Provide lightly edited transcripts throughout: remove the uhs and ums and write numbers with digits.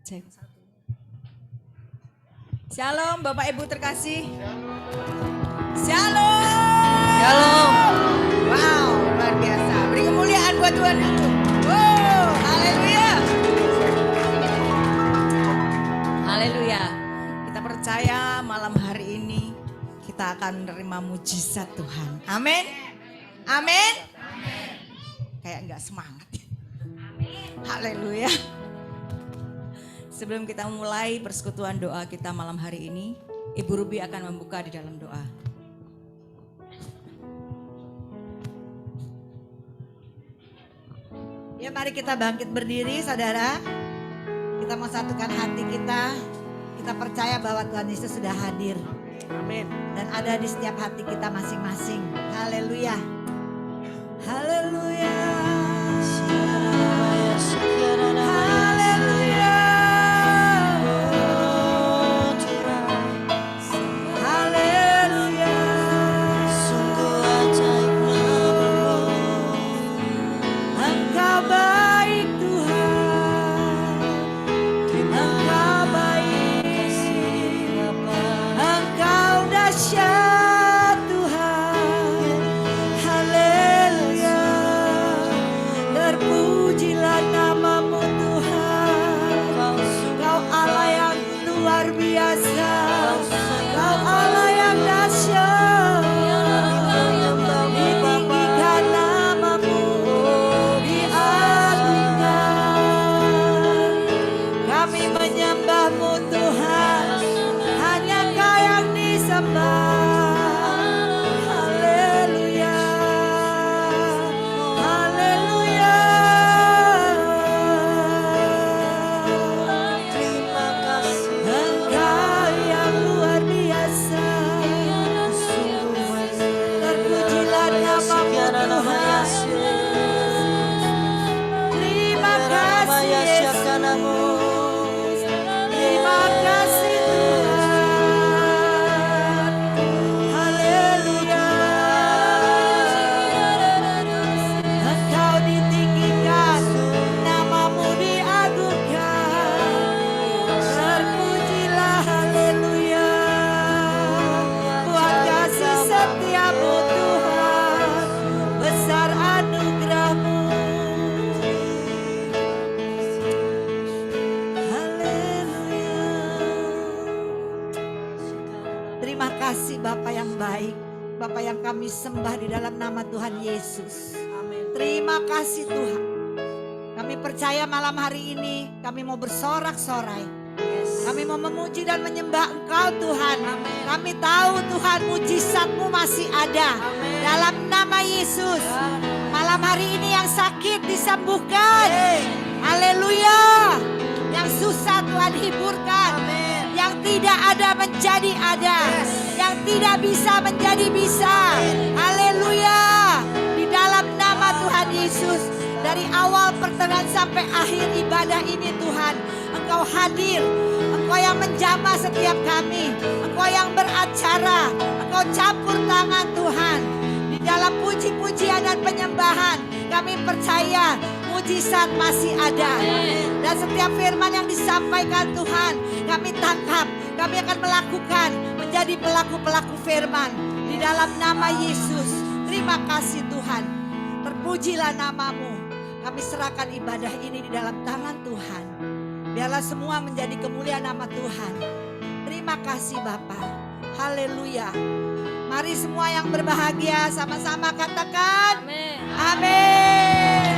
Cek. Shalom Bapak Ibu terkasih. Shalom. Shalom. Wow, luar biasa. Beri kemuliaan buat Tuhan dulu. Wow, haleluya. Haleluya. Kita percaya malam hari ini kita akan menerima mujizat Tuhan. Amin. Amin. Kayak enggak semangat. Haleluya. Sebelum kita mulai persekutuan doa kita malam hari ini, Ibu Ruby akan membuka di dalam doa. Ya, mari kita bangkit berdiri, saudara. Kita mau satukan hati kita. Kita percaya bahwa Tuhan Yesus sudah hadir. Amin. Dan ada di setiap hati kita masing-masing. Haleluya. Haleluya. Haleluya. Haleluya. Sungguh ajaib nama-Mu. Engkau baik Tuhan. Engkau baik. Engkau dahsyat Tuhan. Haleluya. Terpujilah nama-Mu Tuhan. Engkau Allah yang luar biasa. Engkau Allah yang dahsyat. Ditinggikan nama-Mu, diagungkan. Kami menyembah-Mu Tuhan. Hanya Kau yang disembah. Haleluya. Haleluya. Terima kasih. Engkau yang luar biasa. Terpujilah nama-Mu Tuhan. Terima kasih Yesus. Terima kasih Tuhan. Haleluya. Engkau ditinggikan, nama-Mu diagungkan. Terpujilah, haleluya. Buat kasih setia-Mu Tuhan, besar anugerah-Mu. Haleluya. Terima kasih Bapa yang baik, Bapa yang kami sembah di dalam nama Tuhan Yesus. Terima kasih Tuhan. Kami percaya malam hari ini kami mau bersorak-sorai. Kami mau memuji dan menyembah Engkau Tuhan. Kami tahu Tuhan mujizat-Mu masih ada. Dalam nama Yesus. Malam hari ini yang sakit disembuhkan. Haleluya. Yang susah Tuhan hiburkan. Yang tidak ada menjadi ada. Yang tidak bisa menjadi bisa. Haleluya. Di dalam nama Tuhan Yesus. Dari awal pertengahan sampai akhir ibadah ini Tuhan. Engkau hadir. Engkau yang menjamah setiap kami. Engkau yang beracara. Engkau campur tangan Tuhan. Di dalam puji-pujian dan penyembahan. Kami percaya mujizat masih ada. Dan setiap firman yang disampaikan Tuhan. Kami tangkap. Kami akan melakukan. Menjadi pelaku-pelaku firman. Di dalam nama Yesus. Terima kasih Tuhan. Terpujilah nama-Mu. Kami serahkan ibadah ini di dalam tangan Tuhan. Biarlah semua menjadi kemuliaan nama Tuhan. Terima kasih Bapa. Haleluya. Mari semua yang berbahagia sama-sama katakan. Amin. Amin.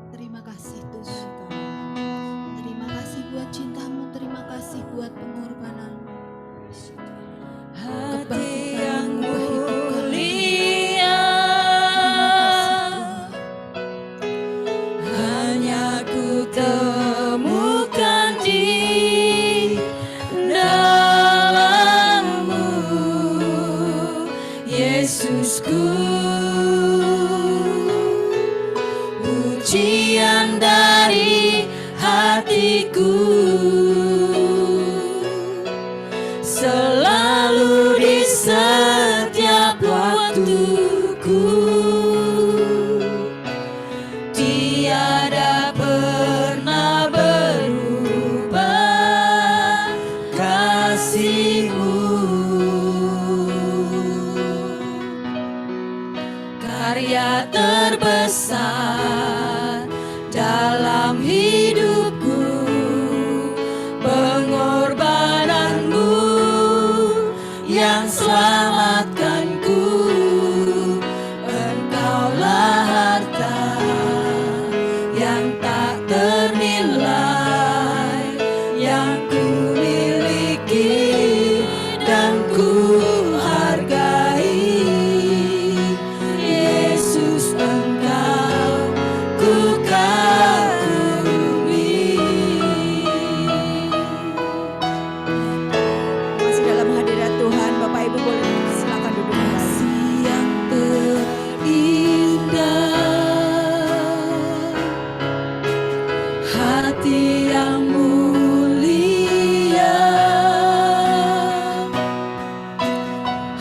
Terima kasih Tuhan. Terima kasih buat cinta-Mu, terima kasih buat pengorbanan-Mu. Hati yang Kebangkitan-Mu, hatiku, selalu di setiap waktuku, tiada pernah berubah kasih-Mu. Karya terbesar dalam hidupku, pengorbananmu yang selamatkanku. Engkaulah harta yang tak ternilai, yang ku miliki dan ku hargai. Yesus, Engkau ku kagumi. Masih dalam hadirat Tuhan, Bapak Ibu boleh silakan duduk. Kasih yang terindah, hati yang mulia,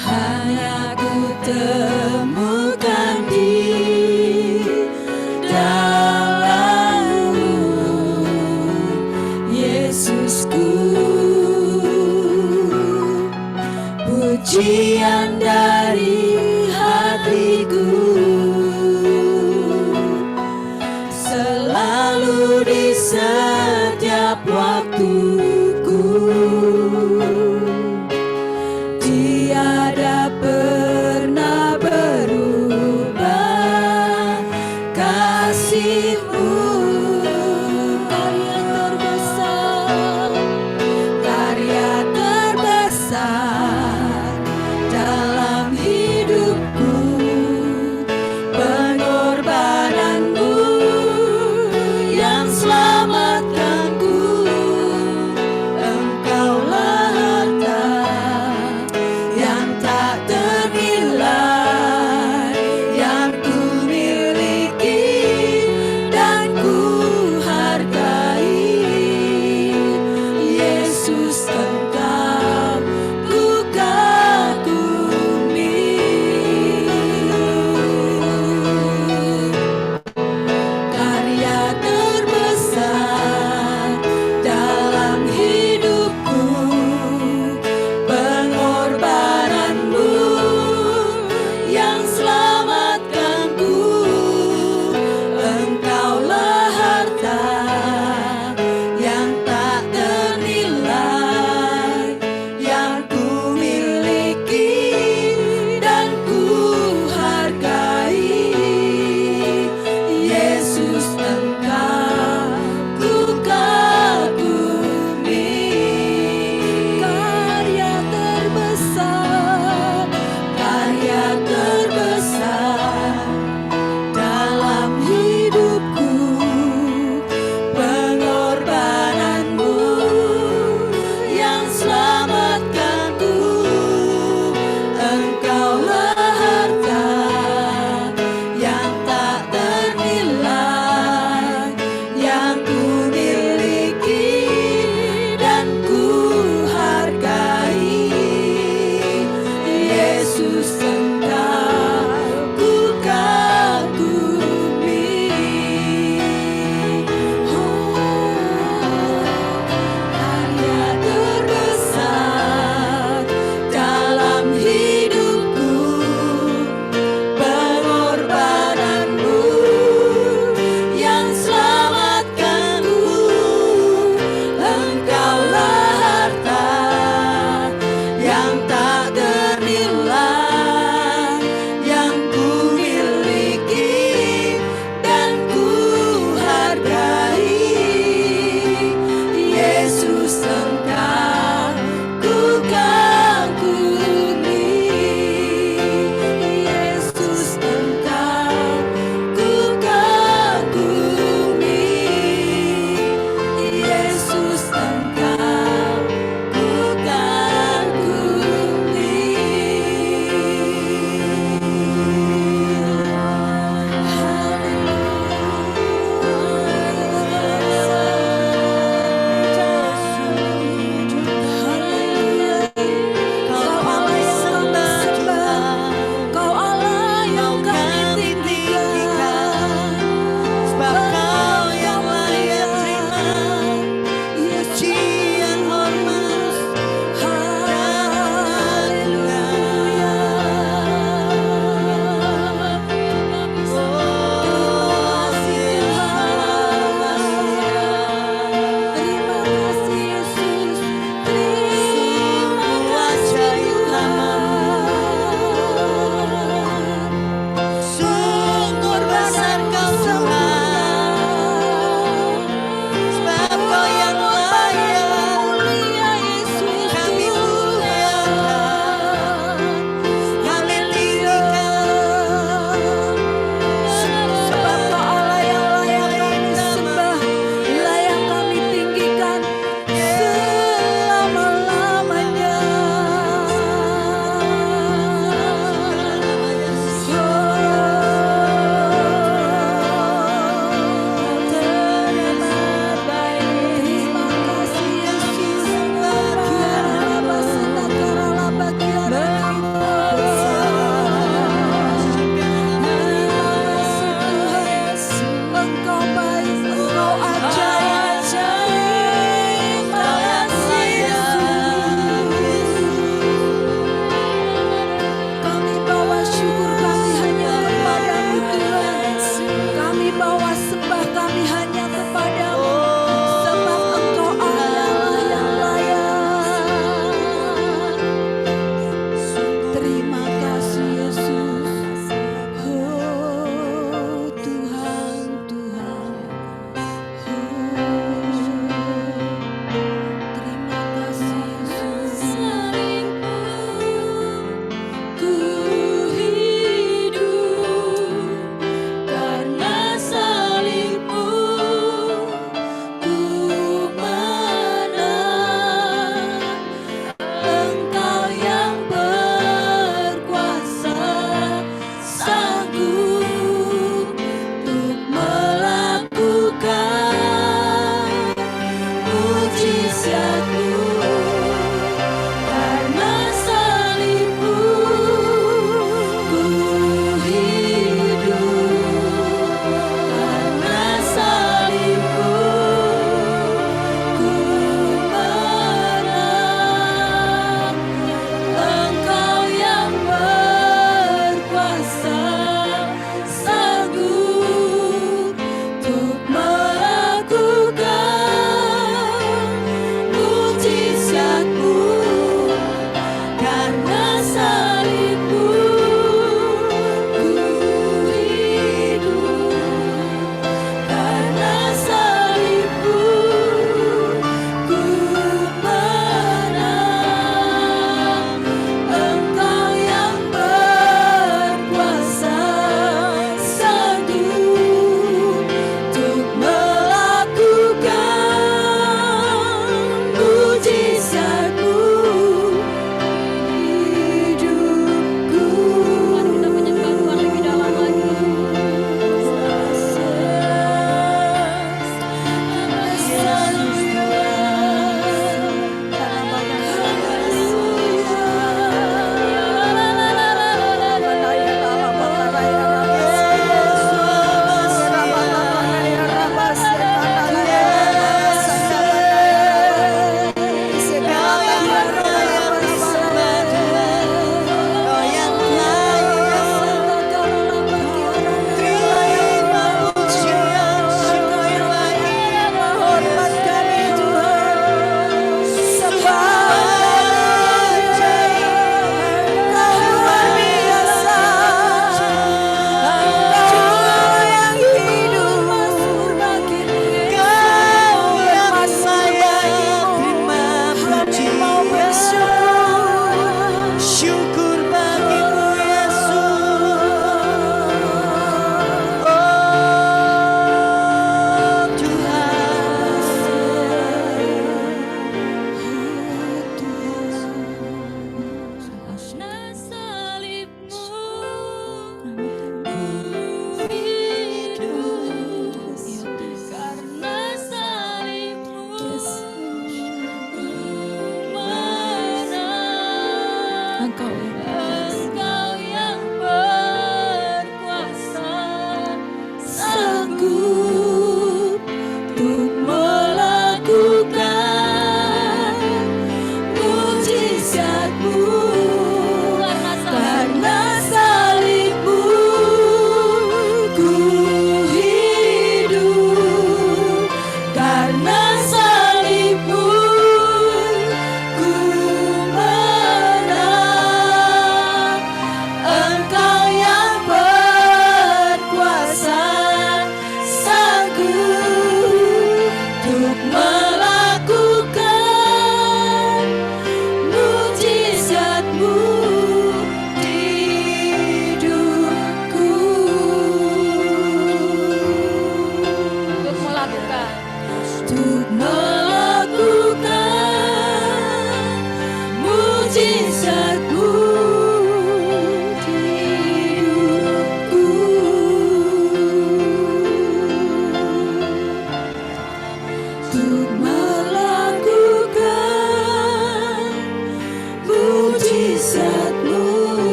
hanya ku temukan di dalam-Mu, Yesusku. Pujian dari hatiku, selalu di setiap waktuku, tiada pernah berubah kasih-Mu. Karya terbesar, karya terbesar dalam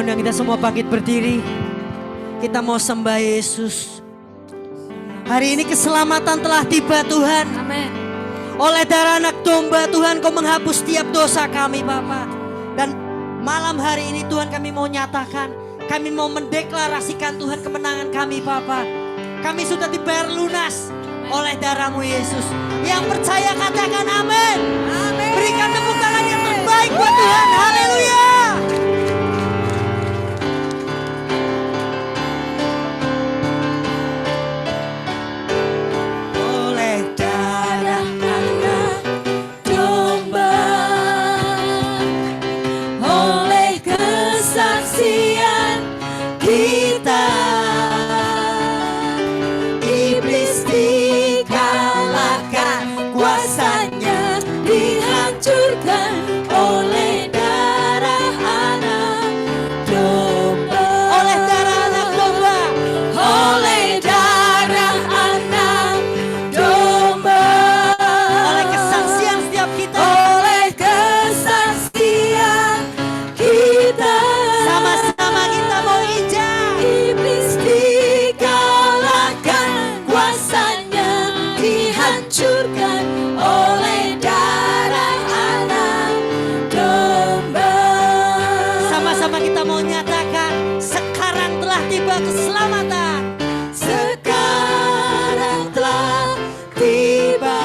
undang kita semua bangkit berdiri. Kita mau sembah Yesus. Hari ini keselamatan telah tiba Tuhan. Amin. Oleh darah anak domba Tuhan Kau menghapus setiap dosa kami Bapa. Dan malam hari ini Tuhan kami mau nyatakan, kami mau mendeklarasikan Tuhan kemenangan kami Bapa. Kami sudah dibayar lunas oleh darah-Mu Yesus. Yang percaya katakan amin. Amin. Berikan tepuk tangan yang terbaik buat Tuhan. Haleluya. Oleh darah Anak domba, oleh kesaksian kita, iblis dikalahkan, kuasanya dihancurkan oleh darah anak domba. oleh darah anak domba. Oleh darah anak domba, Oleh kesaksian setiap kita. oleh kesaksian kita, Sama-sama kita mau ijab. iblis dikalahkan, kuasanya dihancurkan oleh darah anak domba. Sama-sama kita mau nyatakan, sekarang telah tiba keselamatan. Sekarang telah tiba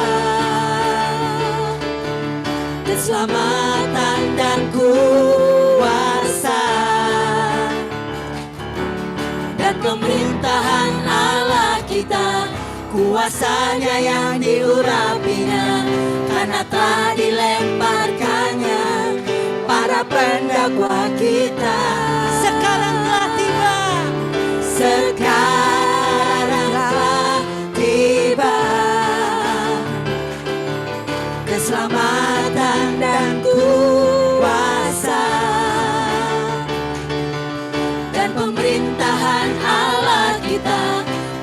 keselamatan dan kuasa dan pemerintahan Allah kita, kuasanya yang diurapinya, karena telah dilemparkannya para pendakwa kita. Sekarang telah tiba. Sekarang telah tiba keselamatan dan kuasa dan pemerintahan Allah kita,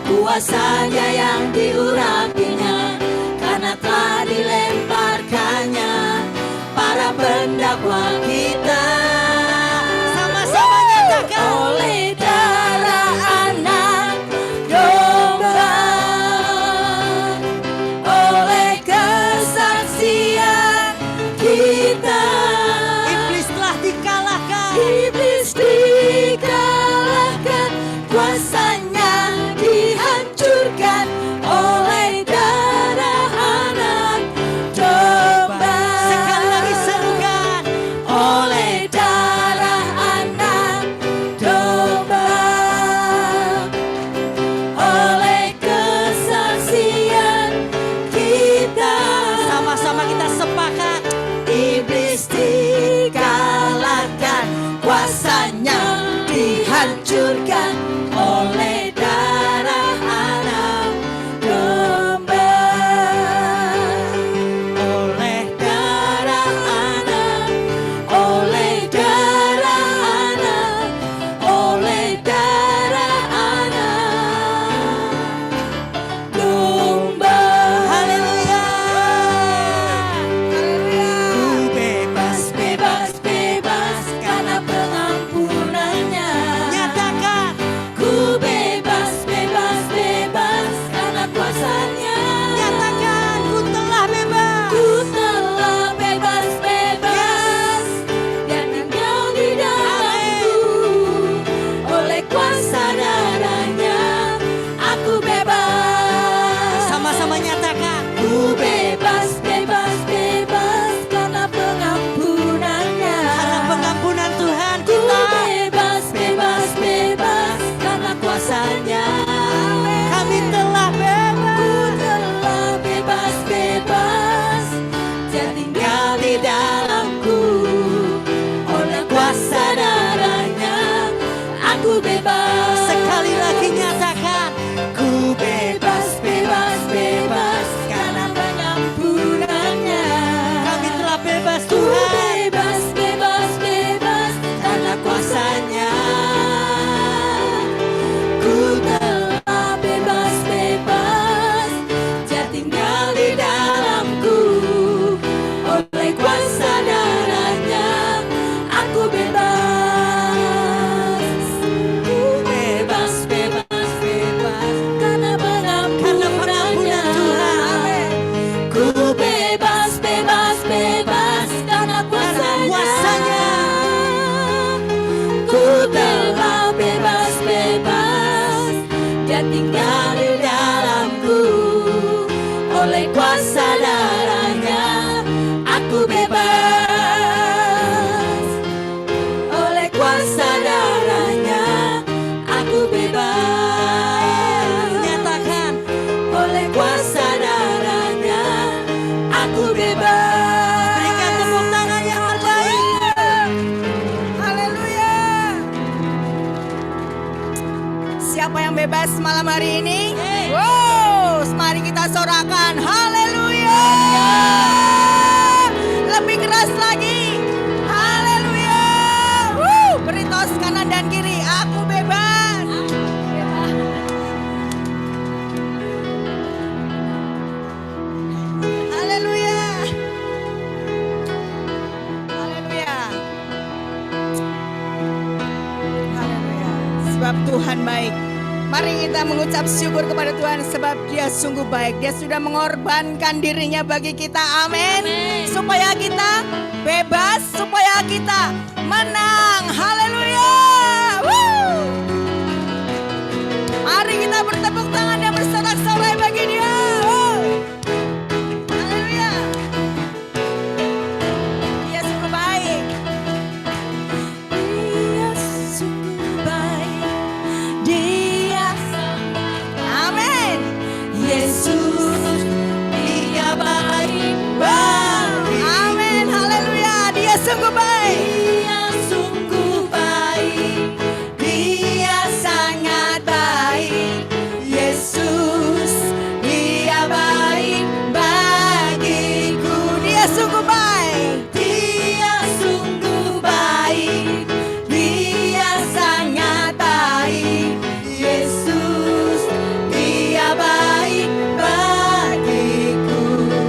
kuasanya yang diurapinya, karena telah dilemparkannya para pendakwa kita. Sama-sama tinggal di dalamku. Oleh kuasa darahnya aku bebas. Oleh kuasa darahnya aku bebas. Nyatakan. Oleh kuasa darahnya aku bebas. Berikan tepuk tangan yang terbaik. Haleluya. Siapa yang bebas malam hari ini? Wow, mari kita sorakan. Haleluya. Lebih keras lagi. Haleluya. Beri tos kanan dan kiri. Aku bebas. Haleluya. Haleluya. Haleluya. Sebab Tuhan baik. Mari kita mengucap syukur kepada Tuhan sebab Dia sungguh baik. Dia sudah mengorbankan dirinya bagi kita. Amin. Supaya kita bebas, supaya kita menang. Haleluya. Woo. Mari kita bertepuk tangan dan bersorak-sorai bagi Dia. Woo. Haleluya. Dia sungguh baik. Dia sungguh baik. Dia Amin. Yesus, Dia baik bagi. Amin. Haleluya. Dia sungguh baik. Dia sungguh baik. Dia sangat baik. Yesus, Dia baik bagiku. Dia sungguh baik. Dia sungguh baik. Dia sangat baik. Yesus, Dia baik bagiku.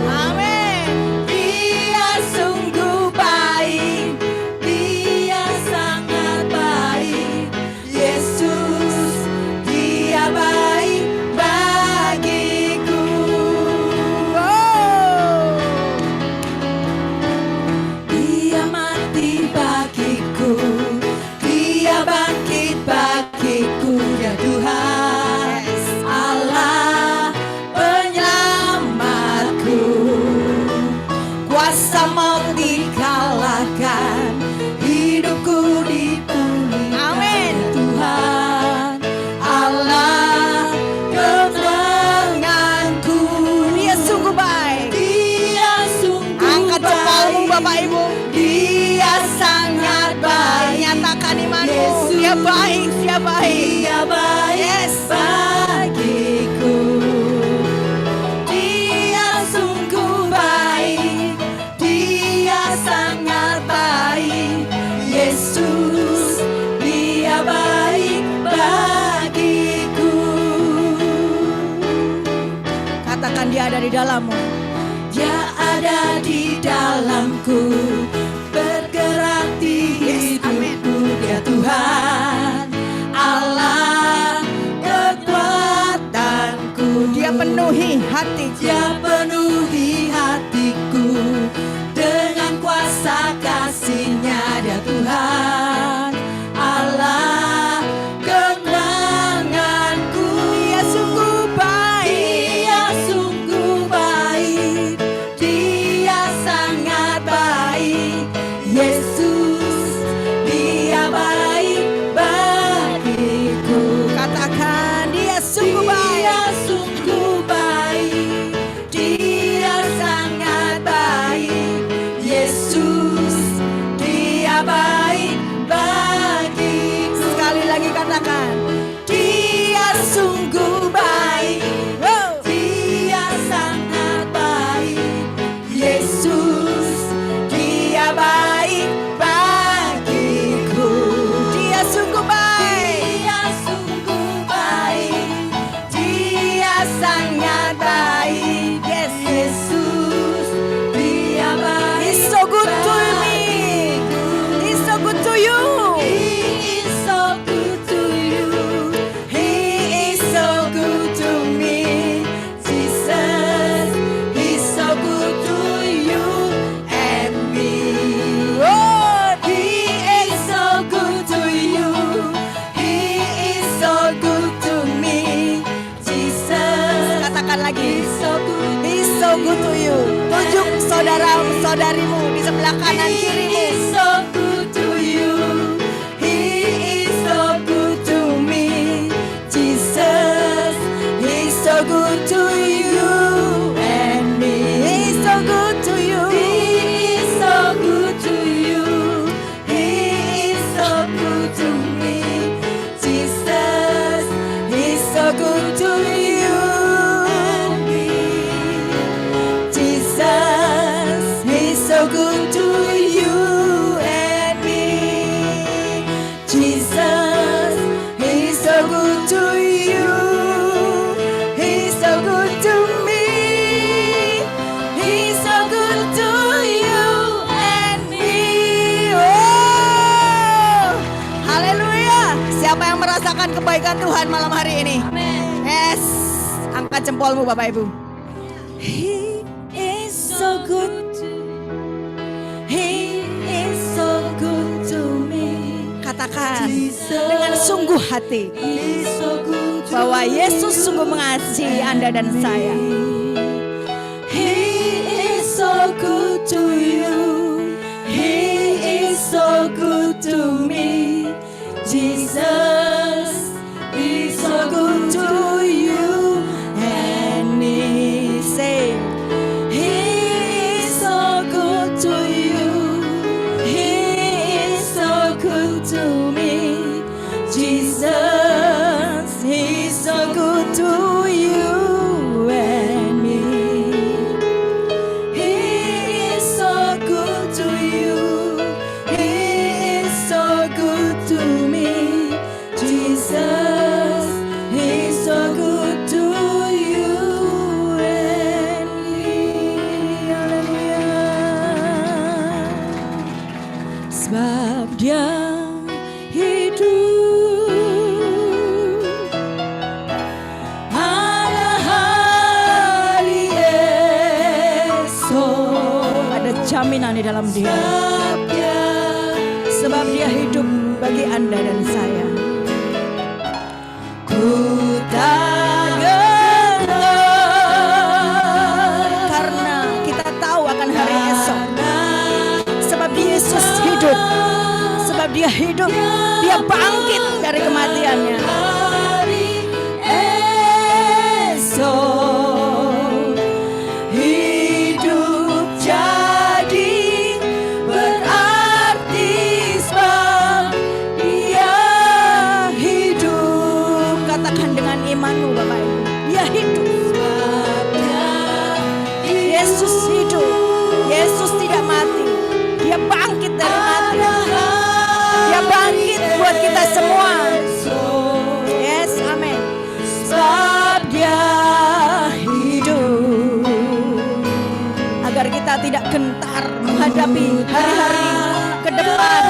Amin. Dia sungguh baik. Dia sangat baik. Yesus, Dia baik bagiku. Oh. Dia mati bagiku. Dia bangkit bagiku. Ya Tuhan, Allah penyelamatku. Kuasa maut dikalahkan, hidupku dipulihkan. Amin. Tuhan, Allah kemenanganku. Dia sungguh baik. Dia sungguh Angkat jempolmu baik. Bapak Ibu. Dia sangat baik. Nyatakan imanmu. Yesus. Dia baik. Dia baik. Dia baik Yes. bagiku. Dia sungguh baik. Dia sangat baik. Yesus, Dia baik bagiku. Katakan Dia ada di dalammu. Dia ada di dalamku, bergerak di hidupku. Dia Tuhan, Allah kekuatanku. Dia penuhi hatiku. Dia penuhi hatiku dengan kuasa kasih-Nya. Dia Tuhan, Allah kemenanganku. Dia sungguh baik. Dia sungguh baik. Dia sangat baik. Yesus, Dia baik bagiku. Katakan Dia sungguh baik. Dia sungguh baik. Dia you. Tunjuk saudara-saudarimu di sebelah kanan kirimu. He is so good to you. He is so good to me. Jesus, He's so good to you and me. He's so good to you. He is so good to you. He is so good to me. Jesus, He's so good to you and me. Jesus, He's so good to you and me. Jesus, He's so good to you. He's so good to me. He's so good to you and me. Oh, haleluya. Siapa yang merasakan kebaikan Tuhan malam hari ini? Yes, angkat jempolmu Bapak Ibu. He is so good. He is so good to me. Katakan dengan sungguh hati He's so good to bahwa Yesus sungguh mengasihi Anda dan saya. He is so good to you. He is so good to me. Jesus, He's so good to you and me. Say, He is so good to you. He is so good to me. Jesus, He's so good to you and me. He is so good to you. He is so good to me. Jesus, He's so good to you and me. Haleluya. Sebab Dia hidup, ada hari esok. ada jaminan di dalam Dia. Sebab Dia hidup bagi Anda dan saya. Ku tak gentar Karena kita tahu akan hari esok. Sebab Yesus hidup. Sebab Dia hidup. Dia bangkit dari kematiannya. hari esok. Hidup jadi berarti sebab Dia hidup. Katakan dengan imanmu Bapak Ibu. Dia hidup. Yesus hidup. Yesus tidak mati. Dia bangkit dari mati. Dia bangkit buat kita semua. Yes, amin. Sebab Dia hidup. Agar kita tidak gentar menghadapi hari-hari ke depan.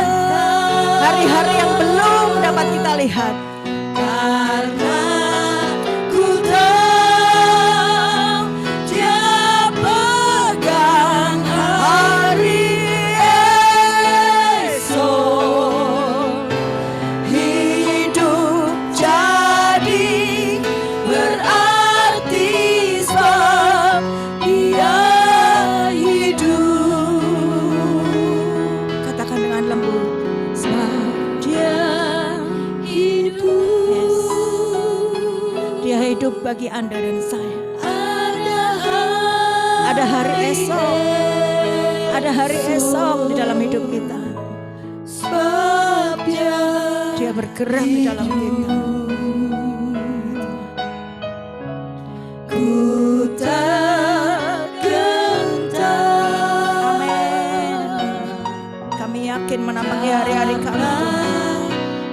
Hari-hari yang belum dapat kita lihat. Karena ku tahu Dia pegang hari esok. Hidup jadi berarti sebab Dia hidup. Katakan dengan lembut. Sebab Dia hidup. Dia hidup bagi Anda dan saya. Ada Ada hari esok. Ada hari esok di dalam hidup kita. Sebab Dia bergerak di dalam kita. Ku tak gentar. Amin. Kami yakin menapaki hari-hari kami.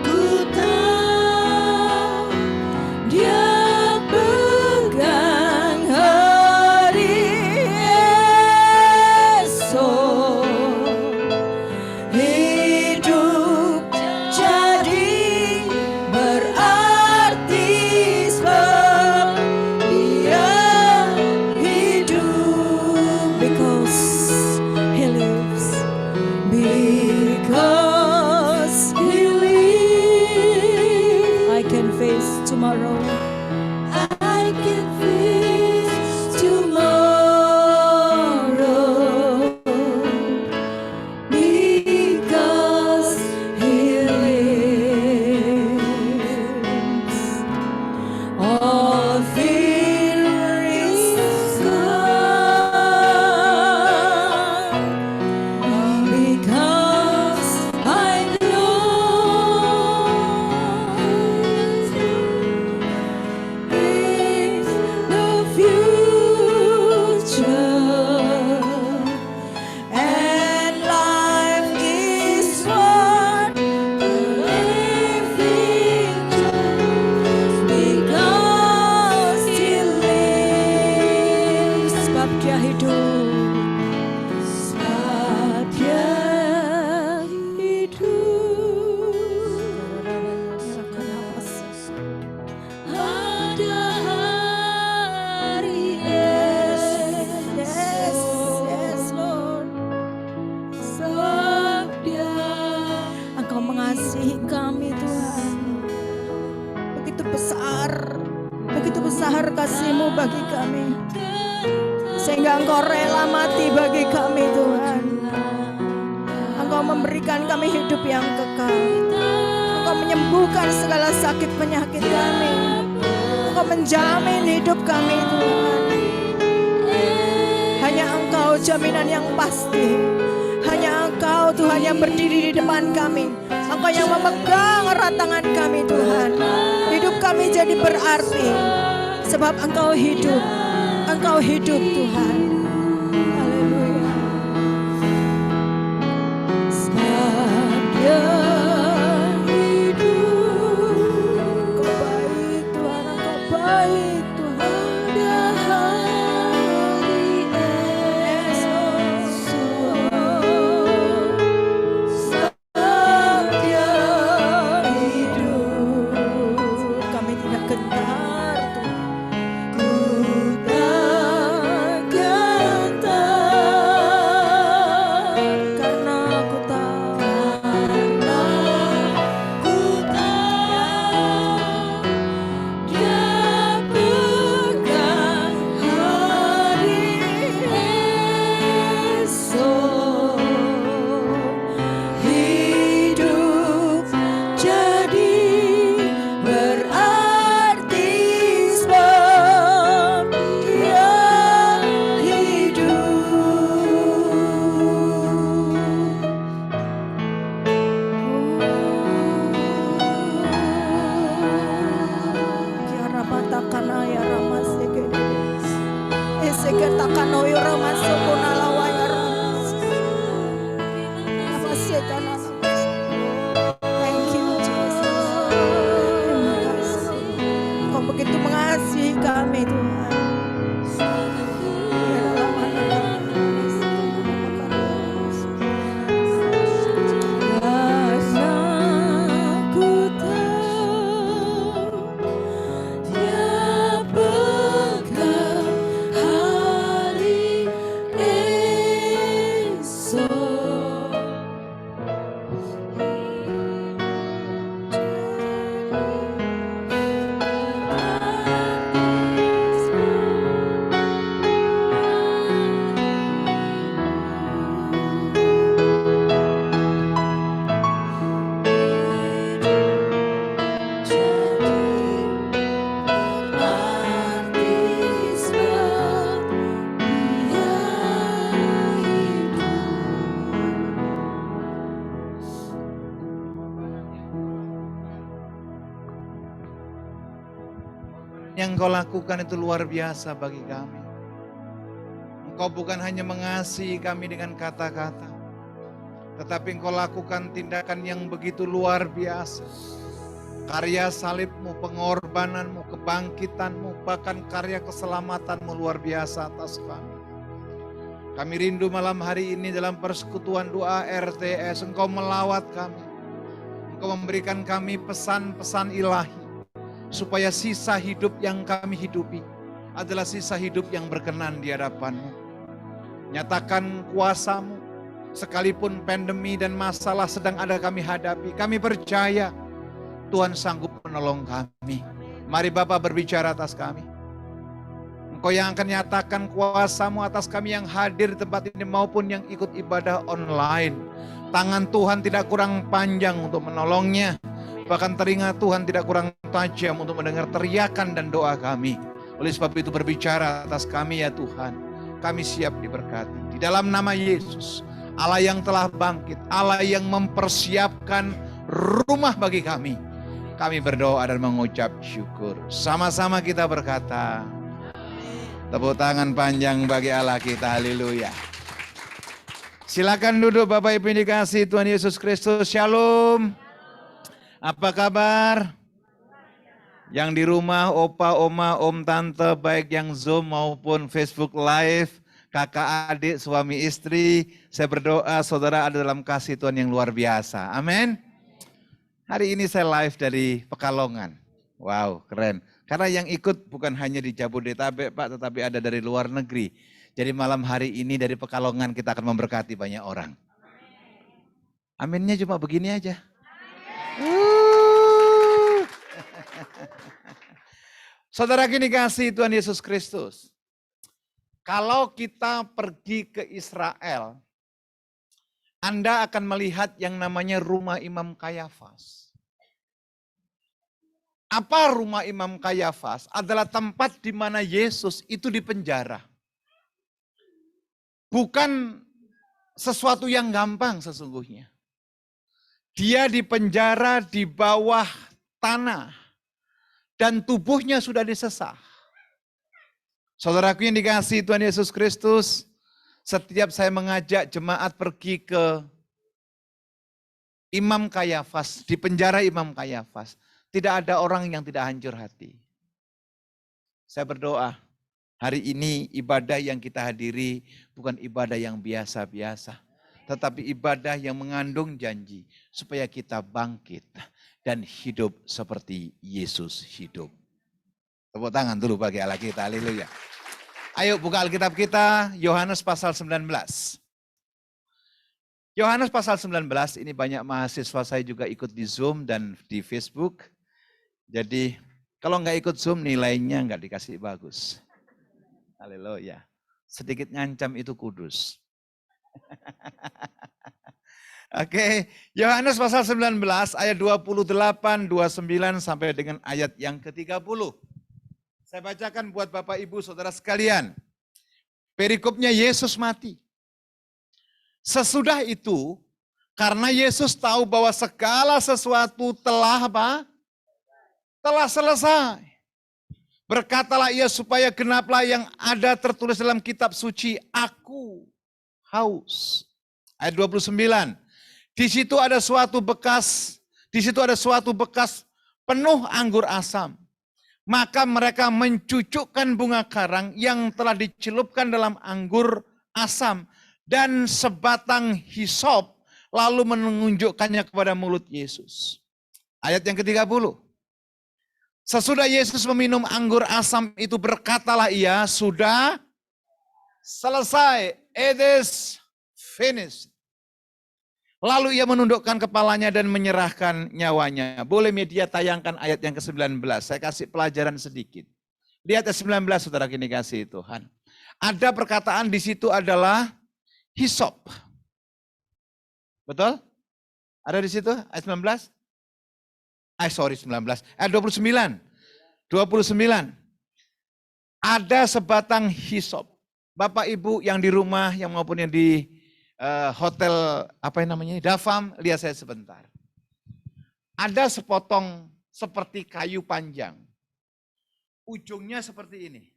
Ku tahu Dia pegang hari esok. Hidup jadi berarti Sebab Dia hidup. Ada hari esok, Lord. Sebab Dia, Engkau mengasihi kami Tuhan. Begitu besar kasih-Mu bagi kami. Sehingga Engkau rela mati bagi kami Tuhan. Engkau memberikan kami hidup yang kekal. Engkau menyembuhkan segala sakit penyakit kami. Engkau menjamin hidup kami Tuhan. Hanya Engkau jaminan yang pasti. Hanya Engkau Tuhan yang berdiri di depan kami. Engkau yang memegang erat tangan kami Tuhan. Hidup kami jadi berarti. Sebab Engkau hidup. Engkau hidup Tuhan. Haleluya. Sebab Dia hidup. Engkau baik Tuhan. Engkau baik Tuhan. Ada hari esok. Sebab Dia hidup. Kami tidak gentar Tuhan. Ku tak gentar, Karena aku tahu. karena ku tahu Dia pegang hari esok. Hidup jadi berarti sebab Dia hidup. Kiara batakana ya rama segede. Eseke takano ya rama sokona lawa ya rama. Rama sekana. Thank you Jesus. Terima kasih. Kau begitu mengasihi kami Tuhan. Ya Rama Karena ku tahu Dia pegang hari esok. Yang Engkau lakukan itu luar biasa bagi kami. Engkau bukan hanya mengasihi kami dengan kata-kata, tetapi Engkau lakukan tindakan yang begitu luar biasa. Karya salibmu, pengorbananmu, kebangkitanmu, bahkan karya keselamatanmu luar biasa atas kami. Kami rindu malam hari ini dalam persekutuan doa RTS, Engkau melawat kami. Engkau memberikan kami pesan-pesan ilahi, supaya sisa hidup yang kami hidupi adalah sisa hidup yang berkenan di hadapan-Mu. Nyatakan kuasa-Mu, sekalipun pandemi dan masalah sedang ada kami hadapi, kami percaya Tuhan sanggup menolong kami. Mari Bapa berbicara atas kami. Engkau yang akan nyatakan kuasa-Mu atas kami yang hadir di tempat ini maupun yang ikut ibadah online. Tangan Tuhan tidak kurang panjang untuk menolongnya. Bahkan telinga Tuhan tidak kurang tajam untuk mendengar teriakan dan doa kami. Oleh sebab itu berbicara atas kami ya Tuhan. Kami siap diberkati. Di dalam nama Yesus, Allah yang telah bangkit, Allah yang mempersiapkan rumah bagi kami. Kami berdoa dan mengucap syukur. Sama-sama kita berkata, tepuk tangan panjang bagi Allah kita, haleluya. Silakan duduk Bapak Ibu yang dikasihi Tuhan Yesus Kristus, shalom. Apa kabar? Yang di rumah, opa, oma, om, tante, baik yang Zoom maupun Facebook Live, kakak adik, suami istri. Saya berdoa saudara ada dalam kasih Tuhan yang luar biasa. Amin. Hari ini saya live dari Pekalongan. Wow, keren. Karena yang ikut bukan hanya di Jabodetabek Pak, tetapi ada dari luar negeri. Jadi malam hari ini dari Pekalongan kita akan memberkati banyak orang. Aminnya cuma begini aja. Saudara kini kasih Tuhan Yesus Kristus. Kalau kita pergi ke Israel, Anda akan melihat yang namanya rumah Imam Kayafas. Apa rumah Imam Kayafas? Adalah tempat di mana Yesus itu dipenjara. Bukan sesuatu yang gampang sesungguhnya. Dia dipenjara di bawah tanah. Dan tubuhnya sudah disesah. Saudaraku yang dikasihi Tuhan Yesus Kristus, setiap saya mengajak jemaat pergi ke Imam Kayafas, di penjara Imam Kayafas, tidak ada orang yang tidak hancur hati. Saya berdoa, hari ini ibadah yang kita hadiri bukan ibadah yang biasa-biasa, tetapi ibadah yang mengandung janji supaya kita bangkit dan hidup seperti Yesus hidup. Tepuk tangan dulu bagi Allah kita, haleluya. Ayo buka Alkitab kita, Yohanes pasal 19. Yohanes pasal 19, ini banyak mahasiswa saya juga ikut di Zoom dan di Facebook. Jadi kalau nggak ikut Zoom nilainya nggak dikasih bagus. Haleluya. Sedikit ngancam itu kudus. Oke, Yohanes pasal 19 ayat 28, 29 sampai dengan ayat yang ke-30. Saya bacakan buat Bapak Ibu Saudara sekalian. Perikopnya Yesus mati. Sesudah itu, karena Yesus tahu bahwa segala sesuatu telah apa? Telah selesai. Berkatalah ia supaya genaplah yang ada tertulis dalam kitab suci, aku haus. Ayat 29. Di situ ada suatu bekas penuh anggur asam. Maka mereka mencucukkan bunga karang yang telah dicelupkan dalam anggur asam dan sebatang hisop lalu menunjukkannya kepada mulut Yesus. Ayat yang ke-30. Sesudah Yesus meminum anggur asam itu berkatalah ia, sudah selesai, it is finished. Lalu ia menundukkan kepalanya dan menyerahkan nyawanya. Boleh media tayangkan ayat yang ke-19, saya kasih pelajaran sedikit. Lihat ayat 19 saudara kini kasih Tuhan. Ada perkataan di situ adalah hisop. Betul? Ada di situ ayat 19? 19. Ayat 29. 29. Ada sebatang hisop. Bapak Ibu yang di rumah, yang maupun yang di hotel, apa yang namanya, Dafam, lihat saya sebentar. Ada sepotong seperti kayu panjang. Ujungnya seperti ini.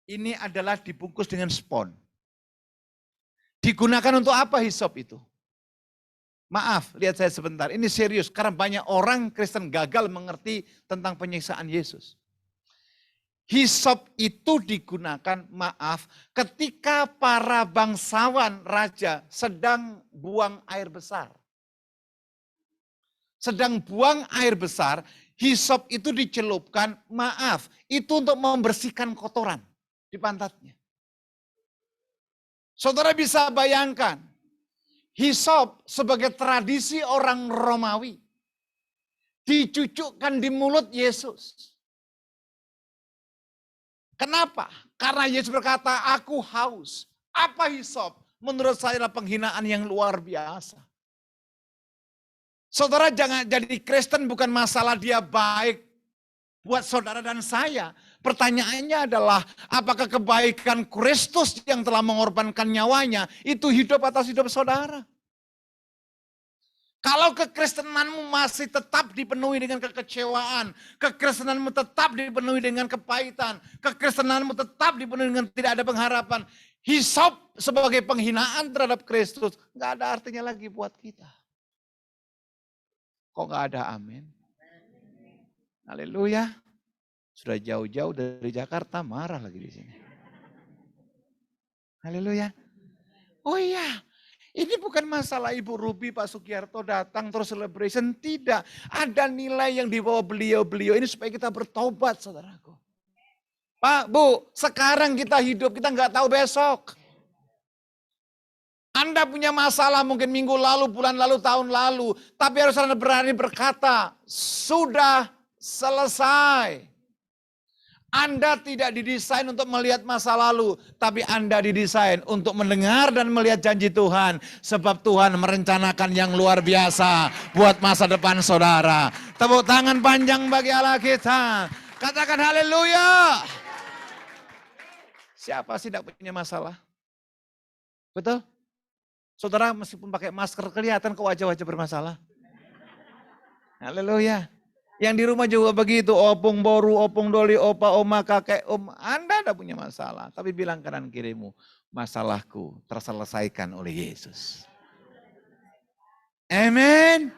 Ini adalah dibungkus dengan spon. Digunakan untuk apa hisop itu? Maaf, lihat saya sebentar. Ini serius, karena banyak orang Kristen gagal mengerti tentang penyiksaan Yesus. Hisop itu digunakan, maaf, ketika para bangsawan raja sedang buang air besar. Sedang buang air besar, hisop itu dicelupkan, maaf, itu untuk membersihkan kotoran di pantatnya. Saudara bisa bayangkan, hisop sebagai tradisi orang Romawi dicucukkan di mulut Yesus. Kenapa? Karena Yesus berkata, aku haus. Apa hisop? Menurut saya adalah penghinaan yang luar biasa. Saudara jangan jadi Kristen bukan masalah dia baik buat saudara dan saya. Pertanyaannya adalah, apakah kebaikan Kristus yang telah mengorbankan nyawanya itu hidup atas hidup saudara? Kalau kekristenanmu masih tetap dipenuhi dengan kekecewaan, kekristenanmu tetap dipenuhi dengan kepahitan, kekristenanmu tetap dipenuhi dengan tidak ada pengharapan, hisop sebagai penghinaan terhadap Kristus, nggak ada artinya lagi buat kita. Kok nggak ada amin? Haleluya. Sudah jauh-jauh dari Jakarta, marah lagi di sini. Haleluya. Oh iya, ini bukan masalah Ibu Ruby, Pak Sugiarto datang terus celebration. Tidak, ada nilai yang dibawa beliau-beliau ini supaya kita bertobat, saudaraku. Pak, Bu, sekarang kita hidup, kita nggak tahu besok. Anda punya masalah mungkin minggu lalu, bulan lalu, tahun lalu. Tapi harus Anda berani berkata, sudah selesai. Anda tidak didesain untuk melihat masa lalu, tapi Anda didesain untuk mendengar dan melihat janji Tuhan. Sebab Tuhan merencanakan yang luar biasa buat masa depan saudara. Tepuk tangan panjang bagi Allah kita. Katakan haleluya. Siapa sih tidak punya masalah? Betul? Saudara meskipun pakai masker kelihatan kok wajah-wajah bermasalah. Haleluya. Yang di rumah juga begitu, opung boru, opung doli, opa, oma, kakek, om. Anda tidak punya masalah. Tapi bilang kanan kirimu, masalahku terselesaikan oleh Yesus. Amin.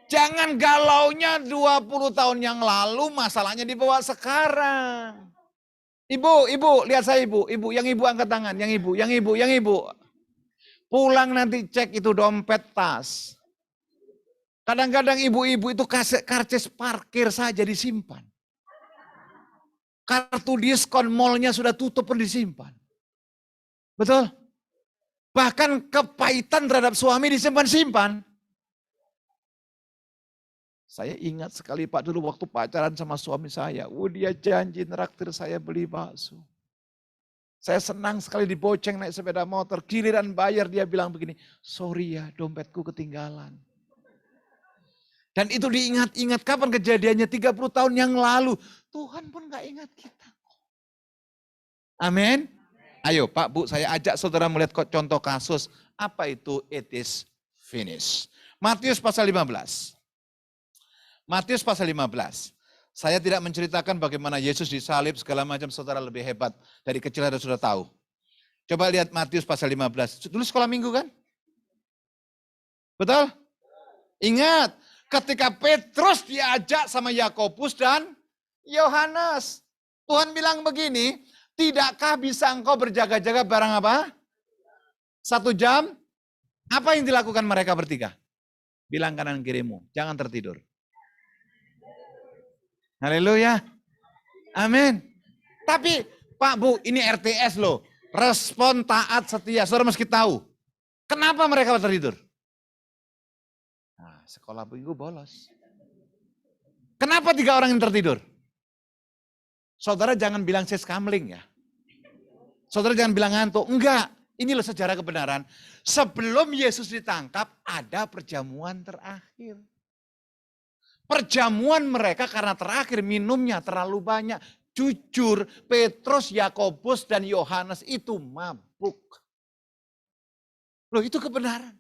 Jangan galaunya 20 tahun yang lalu, masalahnya dibawa sekarang. Ibu, lihat saya ibu, yang ibu angkat tangan, yang ibu. Pulang nanti cek itu dompet, tas. Kadang-kadang ibu-ibu itu karcis parkir saja disimpan. Kartu diskon mallnya sudah tutup pun disimpan. Betul? Bahkan kepahitan terhadap suami disimpan-simpan. Saya ingat sekali Pak dulu waktu pacaran sama suami saya. Dia janji neraktir saya beli bakso. Saya senang sekali diboceng naik sepeda motor. Giliran bayar dia bilang begini, sorry ya dompetku ketinggalan. Dan itu diingat-ingat kapan kejadiannya 30 tahun yang lalu. Tuhan pun gak ingat kita. Amin. Ayo Pak Bu saya ajak saudara melihat contoh kasus. Apa itu it is finished. Matius pasal 15. Matius pasal 15. Saya tidak menceritakan bagaimana Yesus disalib segala macam saudara lebih hebat. Dari kecil Anda sudah tahu. Coba lihat Matius pasal 15. Dulu sekolah minggu kan? Betul? Ingat, ketika Petrus diajak sama Yakobus dan Yohanes. Tuhan bilang begini, tidakkah bisa engkau berjaga-jaga barang apa? 1 jam? Apa yang dilakukan mereka bertiga? Bilang kanan kirimu, jangan tertidur. Haleluya. Amin. Tapi Pak Bu, ini RTS loh. Respon taat setia. Saudara mesti tahu. Kenapa mereka tertidur? Nah, sekolah minggu bolos. Kenapa 3 orang yang tertidur? Saudara jangan bilang saya skamling ya. Saudara jangan bilang ngantuk. Enggak. Ini loh sejarah kebenaran. Sebelum Yesus ditangkap, ada perjamuan terakhir. Perjamuan mereka karena terakhir minumnya terlalu banyak. Jujur, Petrus, Yakobus, dan Yohanes itu mabuk. Loh itu kebenaran.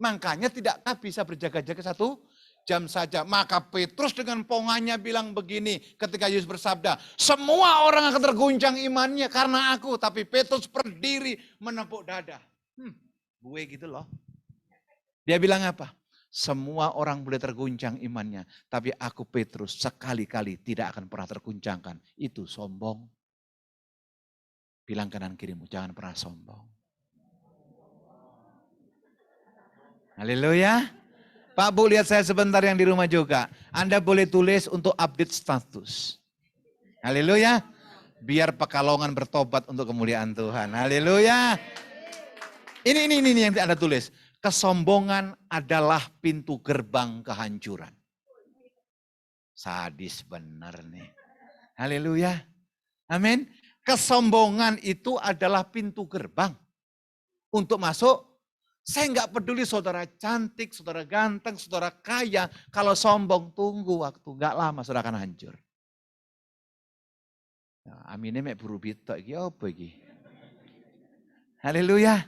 Makanya tidakkah bisa berjaga-jaga 1 jam saja. Maka Petrus dengan pongannya bilang begini ketika Yesus bersabda. Semua orang akan terguncang imannya karena aku. Tapi Petrus berdiri menepuk dada. Gue gitu loh. Dia bilang apa? Semua orang boleh terguncang imannya. Tapi aku Petrus sekali-kali tidak akan pernah terguncangkan. Itu sombong. Bilang kanan kirimu, jangan pernah sombong. Haleluya. Pak Bu lihat saya sebentar yang di rumah juga. Anda boleh tulis untuk update status. Haleluya. Biar Pekalongan bertobat untuk kemuliaan Tuhan. Haleluya. Ini yang Anda tulis. Kesombongan adalah pintu gerbang kehancuran. Sadis benar nih. Haleluya. Amin. Kesombongan itu adalah pintu gerbang untuk masuk. Saya nggak peduli saudara cantik, saudara ganteng, saudara kaya. Kalau sombong tunggu waktu. Nggak lama saudara akan hancur. Nah, aminnya mek buru bitok iki apa iki? Haleluya.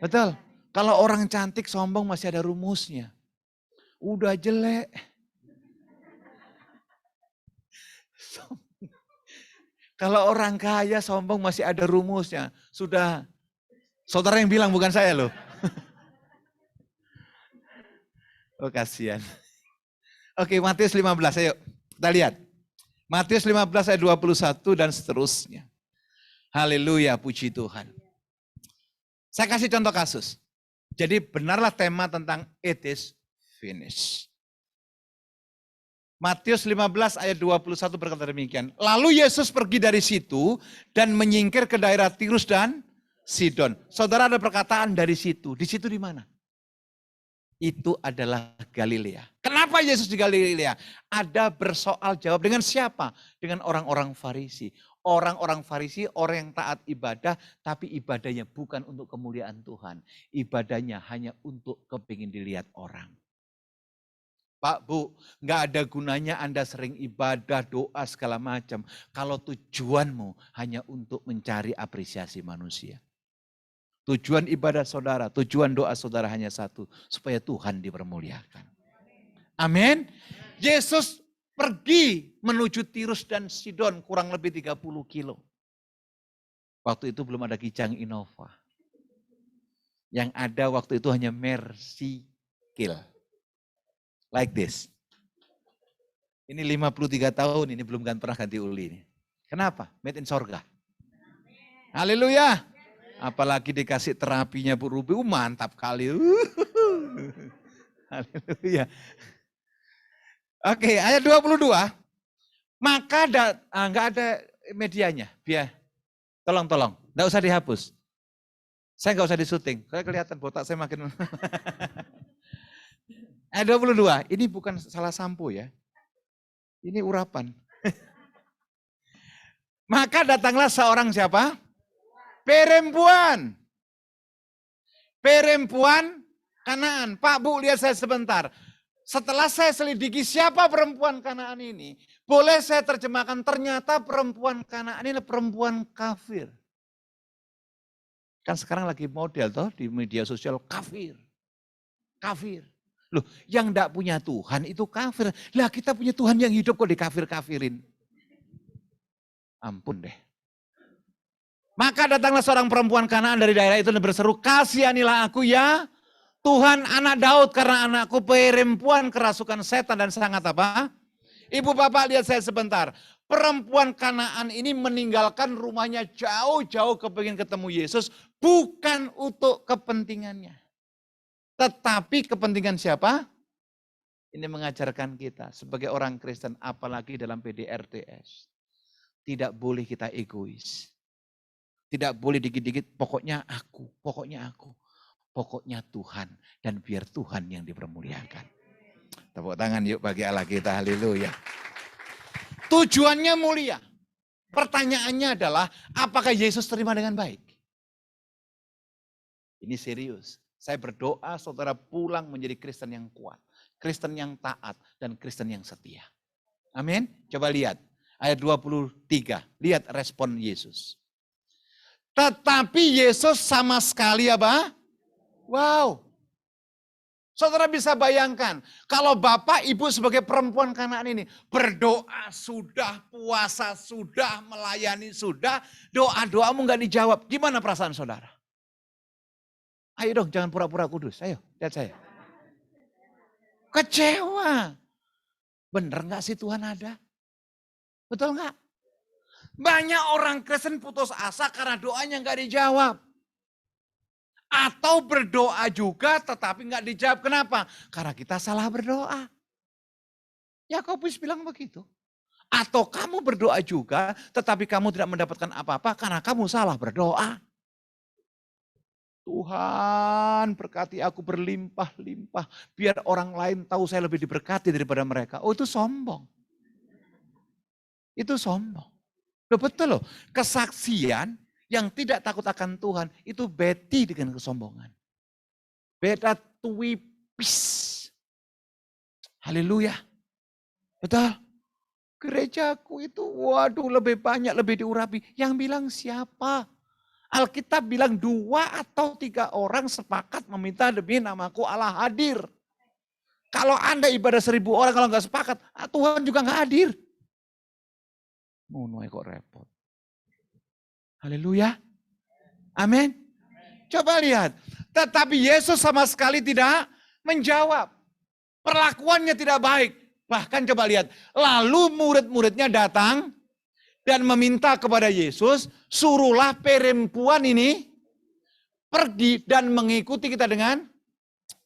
Betul. Kalau orang cantik sombong masih ada rumusnya. Udah jelek. Kalau orang kaya sombong masih ada rumusnya. Sudah, saudara yang bilang bukan saya loh. Oh kasihan. Oke Matius 15 ayo kita lihat. Matius 15 ayat 21 dan seterusnya. Haleluya, puji Tuhan. Saya kasih contoh kasus. Jadi benarlah tema tentang it is finished. Matius 15 ayat 21 berkata demikian. Lalu Yesus pergi dari situ dan menyingkir ke daerah Tirus dan Sidon. Saudara, ada perkataan dari situ. Di situ di mana? Itu adalah Galilea. Kenapa Yesus di Galilea? Ada bersoal jawab dengan siapa? Dengan orang-orang Farisi. Orang-orang Farisi, orang yang taat ibadah, tapi ibadahnya bukan untuk kemuliaan Tuhan. Ibadahnya hanya untuk kepingin dilihat orang. Pak, Bu, nggak ada gunanya Anda sering ibadah, doa, segala macam. Kalau tujuanmu hanya untuk mencari apresiasi manusia. Tujuan ibadah saudara, tujuan doa saudara hanya satu. Supaya Tuhan dipermuliakan. Amin. Yesus pergi menuju Tirus dan Sidon kurang lebih 30 kilo. Waktu itu belum ada Kijang Innova. Yang ada waktu itu hanya Mercy Kill. Like this. Ini 53 tahun, ini belum pernah ganti oli ini. Kenapa? Made in sorga. Haleluya. Apalagi dikasih terapinya Bu Ruby, mantap kali. Haleluya. Oke, ayat 22. Maka nggak ada medianya. Biar tolong, nggak usah dihapus. Saya nggak usah disuting. Saya kelihatan botak saya makin. Ayat 22, ini bukan salah sampo ya. Ini urapan. Maka datanglah seorang siapa? Perempuan. Perempuan Kanaan. Pak, Bu, lihat saya sebentar. Setelah saya selidiki siapa perempuan Kanaan ini, boleh saya terjemahkan ternyata perempuan Kanaan ini perempuan kafir. Kan sekarang lagi model toh di media sosial kafir. Kafir. Loh, yang enggak punya Tuhan itu kafir. Lah kita punya Tuhan yang hidup kok dikafir-kafirin. Ampun deh. Maka datanglah seorang perempuan Kanaan dari daerah itu dan berseru, kasihanilah aku ya Tuhan anak Daud, karena anakku perempuan kerasukan setan dan sangat apa? Ibu bapak lihat saya sebentar. Perempuan Kanaan ini meninggalkan rumahnya jauh-jauh kepingin ketemu Yesus. Bukan untuk kepentingannya. Tetapi kepentingan siapa? Ini mengajarkan kita sebagai orang Kristen, apalagi dalam PDRTS. Tidak boleh kita egois. Tidak boleh dikit-dikit, pokoknya aku, pokoknya aku. Pokoknya Tuhan, dan biar Tuhan yang dipermuliakan. Tepuk tangan yuk bagi Allah kita, haleluya. Tujuannya mulia. Pertanyaannya adalah, apakah Yesus terima dengan baik? Ini serius. Saya berdoa saudara pulang menjadi Kristen yang kuat. Kristen yang taat dan Kristen yang setia. Amin. Coba lihat ayat 23. Lihat respon Yesus. Tetapi Yesus sama sekali apa? Wow. Saudara bisa bayangkan. Kalau bapak ibu sebagai perempuan Kanaan ini. Berdoa sudah, puasa sudah, melayani sudah. Doa-doamu gak dijawab. Gimana perasaan saudara? Ayo dong, jangan pura-pura kudus. Ayo, lihat saya. Kecewa. Bener gak sih Tuhan ada? Betul gak? Banyak orang Kristen putus asa karena doanya gak dijawab. Atau berdoa juga tetapi gak dijawab. Kenapa? Karena kita salah berdoa. Yakobus bilang begitu. Atau kamu berdoa juga tetapi kamu tidak mendapatkan apa-apa karena kamu salah berdoa. Tuhan berkati aku berlimpah-limpah. Biar orang lain tahu saya lebih diberkati daripada mereka. Oh itu sombong. Itu sombong. Loh, betul loh. Kesaksian yang tidak takut akan Tuhan itu beti dengan kesombongan. Beda tuwipis. Haleluya. Betul. Gerejaku itu waduh lebih banyak, lebih diurapi. Yang bilang siapa? Alkitab bilang 2 atau 3 orang sepakat meminta demi namaku Allah hadir. Kalau Anda ibadah 1000 orang kalau nggak sepakat, Tuhan juga nggak hadir. Ngono kok repot. Haleluya. Amin. Coba lihat. Tetapi Yesus sama sekali tidak menjawab. Perlakuannya tidak baik. Bahkan coba lihat. Lalu murid-muridnya datang dan meminta kepada Yesus, suruhlah perempuan ini pergi dan mengikuti kita dengan,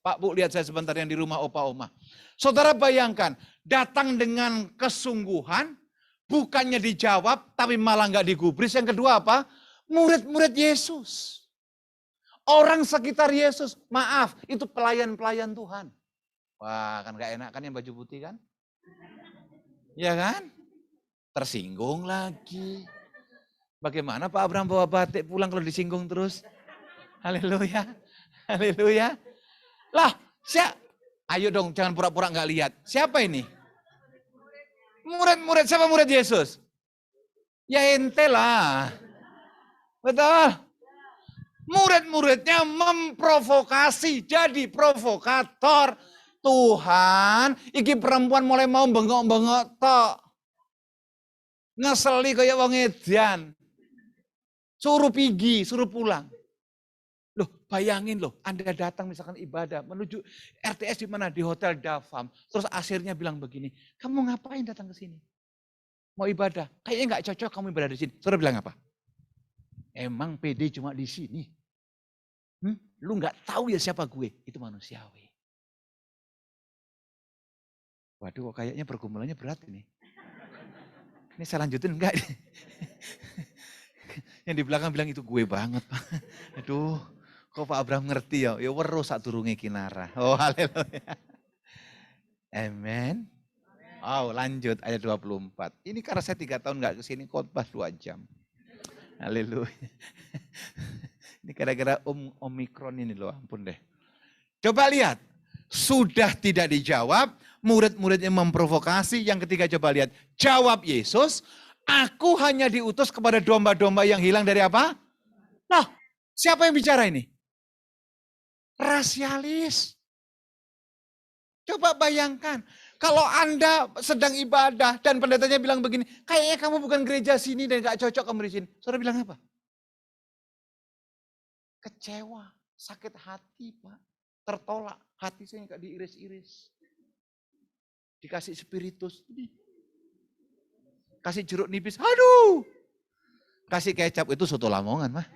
Pak Bu lihat saya sebentar yang di rumah opa oma. Saudara bayangkan, datang dengan kesungguhan, bukannya dijawab, tapi malah nggak digubris. Yang kedua apa? Murid-murid Yesus. Orang sekitar Yesus, maaf, itu pelayan-pelayan Tuhan. Wah, kan gak enak kan yang baju putih kan? Ya kan? Tersinggung lagi. Bagaimana Pak Abraham bawa batik pulang kalau disinggung terus? Haleluya. Haleluya. Lah, ayo dong jangan pura-pura gak lihat. Siapa ini? Murid-murid, siapa murid Yesus? Ya ente lah. Betul. Murid-muridnya memprovokasi, jadi provokator. Tuhan, iki perempuan mulai mau bengok-bengok tok. Ngeseli kayak wong edan. Suruh pergi, suruh pulang. Loh, bayangin loh, Anda datang misalkan ibadah menuju RTS di mana? Di Hotel Davam. Terus asirnya bilang begini, kamu ngapain datang ke sini? Mau ibadah? Kayaknya nggak cocok kamu ibadah di sini. Saudara bilang apa? Emang PD cuma di sini? Lu nggak tahu ya siapa gue? Itu manusiawi. Waduh, kok kayaknya pergumulannya berat ini. Ini saya lanjutin enggak? Yang di belakang bilang itu gue banget, Pak. Aduh, kok Pak Abraham ngerti ya? Ya weruh sak durunge kinara. Oh, haleluya. Amen. Oh, lanjut ayat 24. Ini karena saya 3 tahun enggak kesini, khotbah 2 jam. Haleluya. Ini gara-gara Omikron ini loh, ampun deh. Coba lihat, sudah tidak dijawab, murid-muridnya memprovokasi. Yang ketiga coba lihat, jawab Yesus, aku hanya diutus kepada domba-domba yang hilang dari apa? Nah, siapa yang bicara ini? Rasialis. Coba bayangkan, kalau Anda sedang ibadah dan pendetanya bilang begini, kayaknya kamu bukan gereja sini dan gak cocok kamu di sini. Saudara bilang apa? Kecewa, sakit hati Pak, tertolak, hati saya gak diiris-iris. Dikasih spiritus, kasih jeruk nipis, aduh. Kasih kecap itu soto Lamongan mah.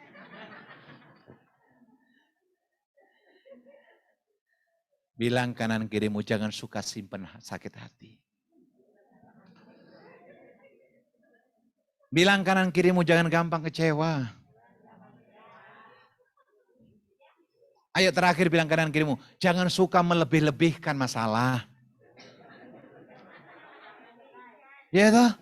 Bilang kanan kirimu jangan suka simpen sakit hati. Bilang kanan kirimu jangan gampang kecewa. Ayo terakhir bilang kanan kirimu, jangan suka melebih-lebihkan masalah. Ya toh?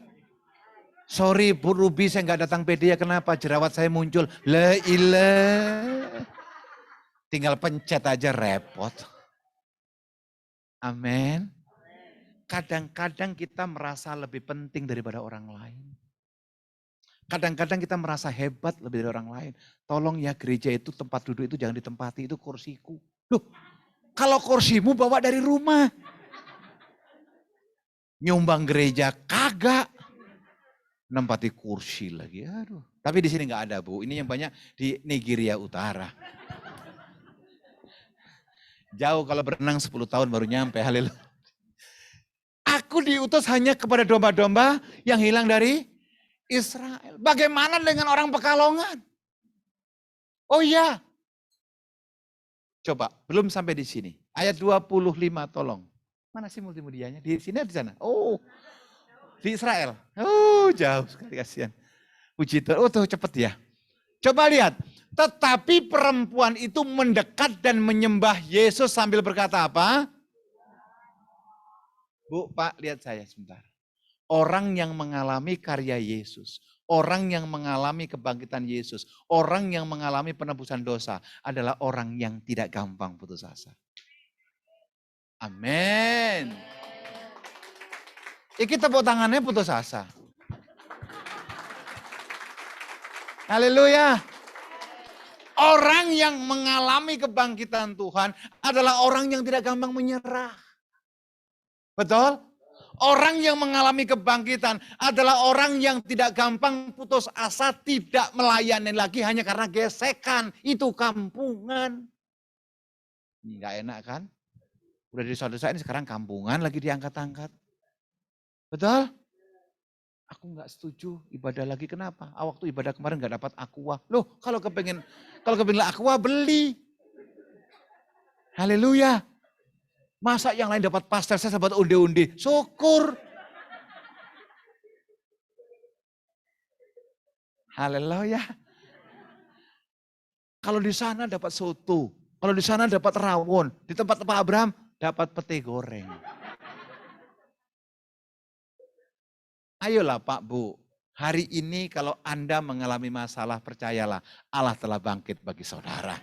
Sorry Bu Ruby saya nggak datang PD ya, kenapa? Jerawat saya muncul. La ilah. Tinggal pencet aja repot. Amin. Kadang-kadang kita merasa lebih penting daripada orang lain. Kadang-kadang kita merasa hebat lebih dari orang lain. Tolong ya gereja itu tempat duduk itu jangan ditempati, itu kursiku. Loh, kalau kursimu bawa dari rumah. Nyumbang gereja kagak. Nempati kursi lagi, aduh. Tapi di sini nggak ada Bu, ini yang banyak di Nigeria Utara. Jauh kalau berenang 10 tahun baru nyampe, haleluya. Aku diutus hanya kepada domba-domba yang hilang dari Israel. Bagaimana dengan orang Pekalongan? Oh iya. Coba, belum sampai di sini. Ayat 25 tolong. Mana sih multimedianya? Di sini atau di sana? Oh, di Israel. Oh, jauh sekali, kasihan. Puji Tuhan. Oh, tuh cepet ya. Coba lihat. Tetapi perempuan itu mendekat dan menyembah Yesus sambil berkata apa? Bu, Pak, lihat saya sebentar. Orang yang mengalami karya Yesus, orang yang mengalami kebangkitan Yesus, orang yang mengalami penebusan dosa adalah orang yang tidak gampang putus asa. Amin. Kita tepuk tangannya putus asa. Haleluya. Orang yang mengalami kebangkitan Tuhan adalah orang yang tidak gampang menyerah. Betul? Orang yang mengalami kebangkitan adalah orang yang tidak gampang putus asa, tidak melayani lagi hanya karena gesekan. Itu kampungan. Nggak enak kan? Udah di dosa ini sekarang kampungan lagi diangkat-angkat. Betul? Aku nggak setuju ibadah lagi, kenapa? Waktu ibadah kemarin nggak dapat aqua. Loh, kalau kepengen aqua beli. Haleluya. Masa yang lain dapat pastel, saya dapat onde-onde. Syukur. Haleluya. Kalau di sana dapat soto, kalau di sana dapat rawon, di tempat Pak Abraham dapat pete goreng. Ayolah Pak Bu, hari ini kalau Anda mengalami masalah, percayalah Allah telah bangkit bagi saudara.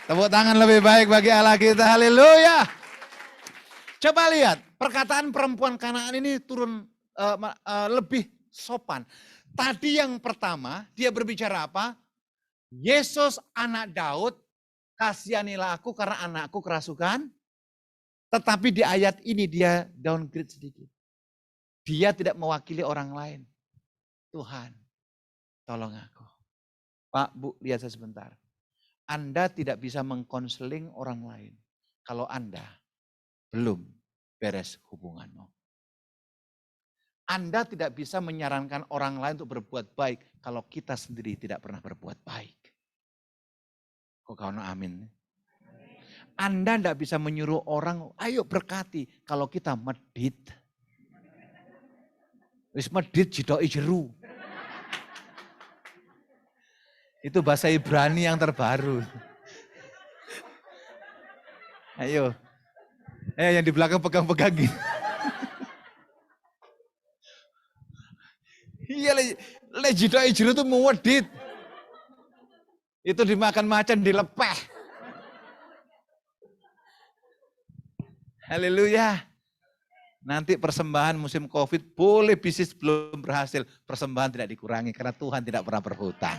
Tepuk tangan lebih baik bagi Allah kita, haleluya. Coba lihat, perkataan perempuan Kanaan ini turun lebih sopan. Tadi yang pertama, dia berbicara apa? Yesus anak Daud, kasihanilah aku karena anakku kerasukan. Tetapi di ayat ini dia downgrade sedikit. Dia tidak mewakili orang lain. Tuhan, tolong aku. Pak, Bu, lihat saya sebentar. Anda tidak bisa mengkonseling orang lain kalau Anda belum beres hubunganmu. Anda tidak bisa menyarankan orang lain untuk berbuat baik kalau kita sendiri tidak pernah berbuat baik. Kok kawan amin? Anda tidak bisa menyuruh orang, ayo berkati kalau kita medit. Wis medit jidoki jeru. Itu bahasa Ibrani yang terbaru. Ayo. Yang di belakang pegang-pegang gitu. Iya, le jidoki jeru itu muwedit. Itu dimakan macan dilepeh. Haleluya. Nanti persembahan musim Covid boleh bisnis belum berhasil. Persembahan tidak dikurangi karena Tuhan tidak pernah berhutang.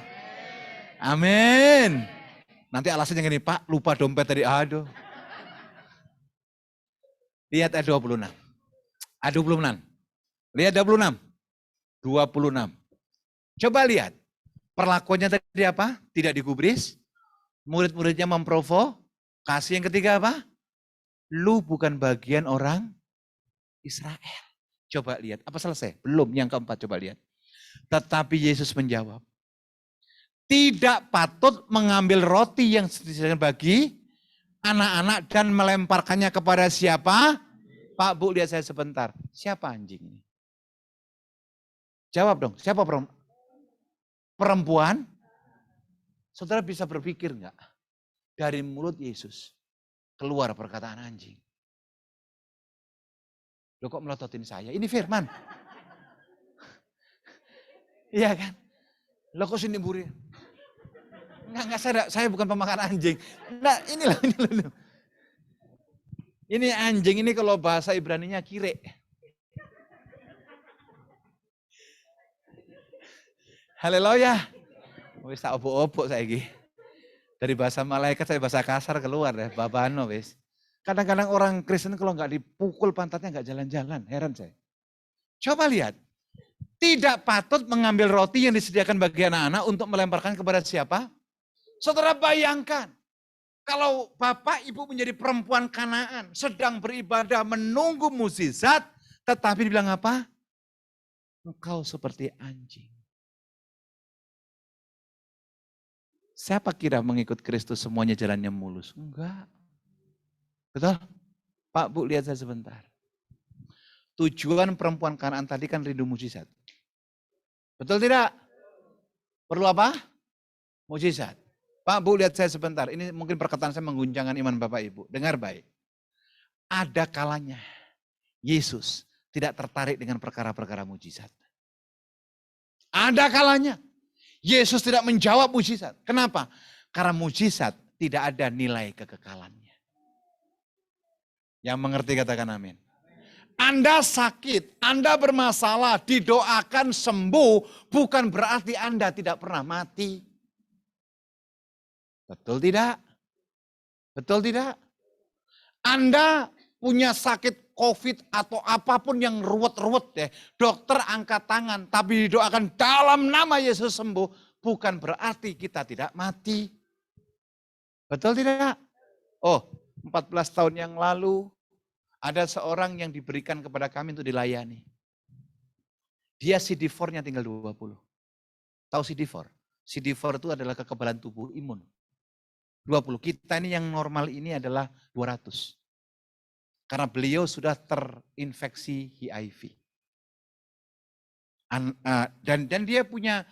Amin. Nanti alasannya gini, Pak lupa dompet tadi. Aduh. Lihat ayat 26. Ayat 26. Lihat 26. 26. Coba lihat. Perlakuannya tadi apa? Tidak digubris. Murid-muridnya memprovokasi. Yang ketiga apa? Lu bukan bagian orang Israel. Coba lihat, apa selesai? Belum, yang keempat coba lihat. Tetapi Yesus menjawab, tidak patut mengambil roti yang disediakan bagi anak-anak dan melemparkannya kepada siapa? Pak, Bu, lihat saya sebentar. Siapa anjing ini? Jawab dong, siapa perempuan? Saudara bisa berpikir enggak? Dari mulut Yesus keluar perkataan anjing. Loh kok melototin saya? Ini firman. Iya kan? Loh kok sini buri? Enggak, saya bukan pemakan anjing. Nah, ini loh. Ini anjing ini kalau bahasa Ibraninya kire. Haleluya. Wis tak obok-obok saiki. Dari bahasa malaikat saya bahasa kasar keluar ya, babano wis. Kadang-kadang orang Kristen kalau nggak dipukul pantatnya nggak jalan-jalan, heran saya. Coba lihat, tidak patut mengambil roti yang disediakan bagi anak-anak untuk melemparkan kepada siapa? Saudara bayangkan, kalau bapak ibu menjadi perempuan Kanaan, sedang beribadah menunggu mukjizat, tetapi dibilang apa? Engkau seperti anjing. Siapa kira mengikut Kristus semuanya jalannya mulus? Enggak. Betul? Pak, Bu, lihat saya sebentar. Tujuan perempuan Kanaan tadi kan rindu mukjizat. Betul tidak? Perlu apa? Mukjizat. Pak, Bu, lihat saya sebentar. Ini mungkin perkataan saya mengguncangkan iman Bapak Ibu. Dengar baik. Ada kalanya Yesus tidak tertarik dengan perkara-perkara mukjizat. Ada kalanya Yesus tidak menjawab mukjizat. Kenapa? Karena mukjizat tidak ada nilai kekekalannya. Yang mengerti katakan amin. Anda sakit, Anda bermasalah, didoakan sembuh, bukan berarti Anda tidak pernah mati. Betul tidak? Betul tidak? Anda punya sakit COVID atau apapun yang ruwet-ruwet ya, dokter angkat tangan, tapi didoakan dalam nama Yesus sembuh, bukan berarti kita tidak mati. Betul tidak? Oh, 14 tahun yang lalu ada seorang yang diberikan kepada kami untuk dilayani. Dia CD4-nya tinggal 20. Tahu CD4? CD4 itu adalah kekebalan tubuh imun. 20. Kita ini yang normal ini adalah 200. Karena beliau sudah terinfeksi HIV. Dan dia punya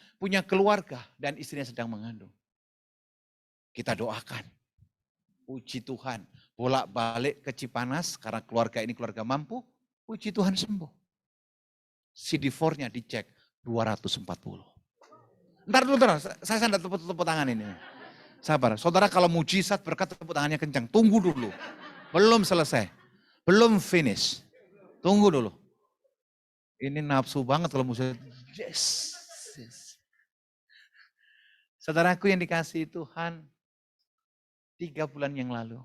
keluarga dan istrinya sedang mengandung. Kita doakan. Puji Tuhan. Bolak-balik ke Cipanas karena keluarga ini keluarga mampu. Puji Tuhan sembuh. CD4-nya dicek 240. Ntar dulu, saya tidak tepuk tangan ini. Sabar, saudara kalau mujizat berkat tepuk tangannya kencang. Tunggu dulu. Belum selesai. Belum finish. Tunggu dulu. Ini nafsu banget kalau mujizat. Yes. Saudaraku yang dikasihi Tuhan, 3 bulan yang lalu.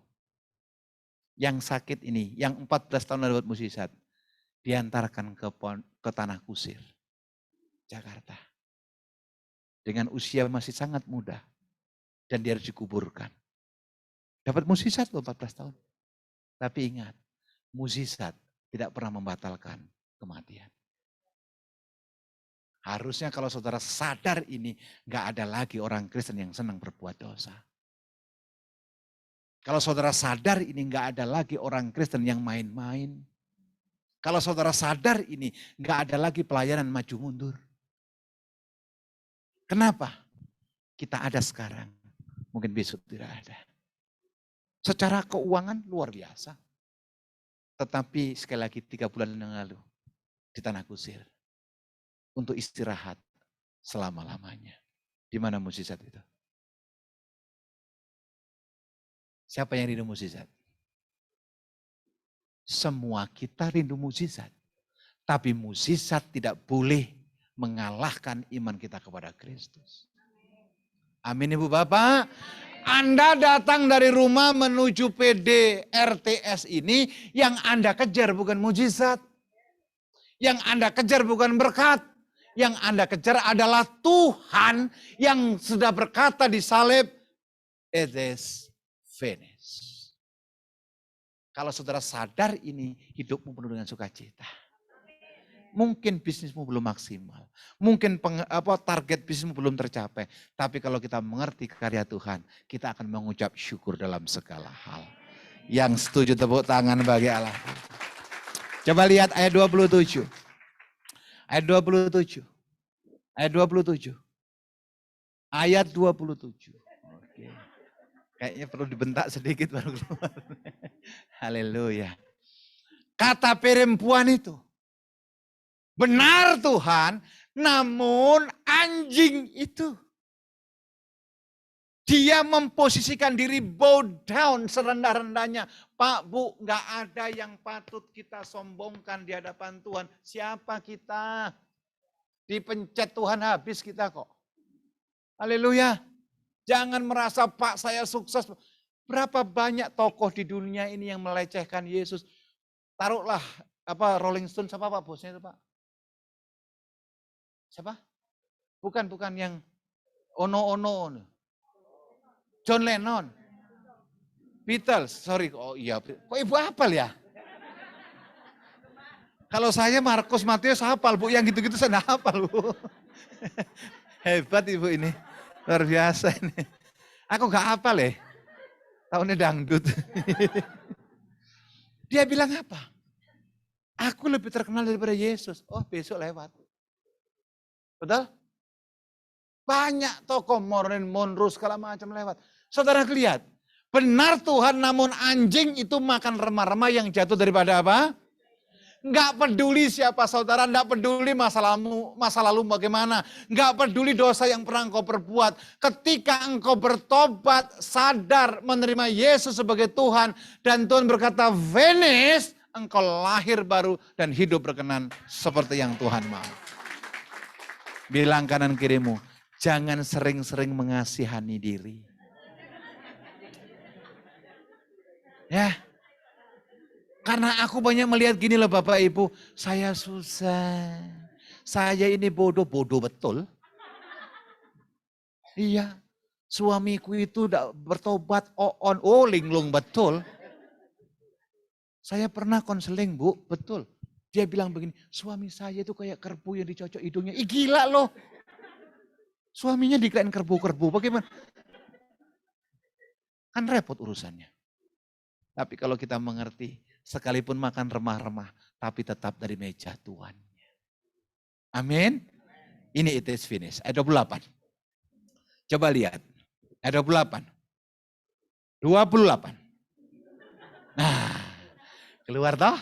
Yang sakit ini, yang 14 tahun dapat mujizat. Diantarkan ke Tanah Kusir, Jakarta. Dengan usia masih sangat muda. Dan dia harus dikuburkan. Dapat mujizat loh 14 tahun. Tapi ingat, mujizat tidak pernah membatalkan kematian. Harusnya kalau saudara sadar ini, nggak ada lagi orang Kristen yang senang berbuat dosa. Kalau saudara sadar ini, nggak ada lagi orang Kristen yang main-main. Kalau saudara sadar ini, nggak ada lagi pelayanan maju mundur. Kenapa? Kita ada sekarang, mungkin besok tidak ada. Secara keuangan luar biasa. Tetapi sekali lagi 3 bulan yang lalu, di Tanah Kusir, untuk istirahat selama-lamanya. Di mana mujizat itu? Siapa yang rindu mujizat? Semua kita rindu mujizat. Tapi mujizat tidak boleh mengalahkan iman kita kepada Kristus. Amin Ibu Bapak. Anda datang dari rumah menuju PD RTS ini, yang Anda kejar bukan mujizat. Yang Anda kejar bukan berkat. Yang Anda kejar adalah Tuhan yang sudah berkata di salib, it is finished. Kalau saudara sadar ini, hidupmu penuh dengan sukacita. Mungkin bisnismu belum maksimal. Mungkin target bisnismu belum tercapai. Tapi kalau kita mengerti karya Tuhan, kita akan mengucap syukur dalam segala hal. Yang setuju tepuk tangan bagi Allah. Coba lihat ayat 27. Ayat 27. Ayat 27. Ayat 27. Oke. Kayaknya perlu dibentak sedikit baru keluar. Haleluya. Kata perempuan itu, benar Tuhan, namun anjing itu, dia memposisikan diri bow down serendah-rendahnya. Pak, Bu, gak ada yang patut kita sombongkan di hadapan Tuhan. Siapa kita? Dipencet Tuhan habis kita kok. Haleluya. Jangan merasa Pak saya sukses. Berapa banyak tokoh di dunia ini yang melecehkan Yesus. Taruhlah Rolling Stone, siapa Pak bosnya itu Pak? Siapa? Bukan yang Ono. John Lennon. Beatles, sorry. Oh iya, kok Ibu hafal ya? Kalau saya Markus, Matius hafal Bu, yang gitu-gitu saya enggak hafal Bu. Hebat Ibu ini, luar biasa ini. Aku enggak hafal ya, tahunnya dangdut. Dia bilang apa? Aku lebih terkenal daripada Yesus. Oh besok lewat. Betul? Banyak tokoh Marilyn Monroe segala macam lewat. Saudara lihat, benar Tuhan, namun anjing itu makan remah-remah yang jatuh daripada apa? Enggak peduli siapa saudara, enggak peduli masa lalu bagaimana. Enggak peduli dosa yang pernah engkau perbuat. Ketika engkau bertobat, sadar menerima Yesus sebagai Tuhan. Dan Tuhan berkata, finish, engkau lahir baru dan hidup berkenan seperti yang Tuhan mau. Bilang kanan kirimu, jangan sering-sering mengasihani diri. Ya, karena aku banyak melihat gini loh Bapak Ibu, saya susah, saya ini bodoh betul. Iya, suamiku itu udah bertobat, linglung betul. Saya pernah konseling Bu, betul. Dia bilang begini, suami saya itu kayak kerbu yang dicocok hidungnya. Ih gila loh. Suaminya dikain kerbu-kerbu, bagaimana? Kan repot urusannya. Tapi kalau kita mengerti, sekalipun makan remah-remah, tapi tetap dari meja Tuhan. Amin. Ini it is finished. Ayat 28. Coba lihat. Ayat 28. 28. Nah, keluar toh?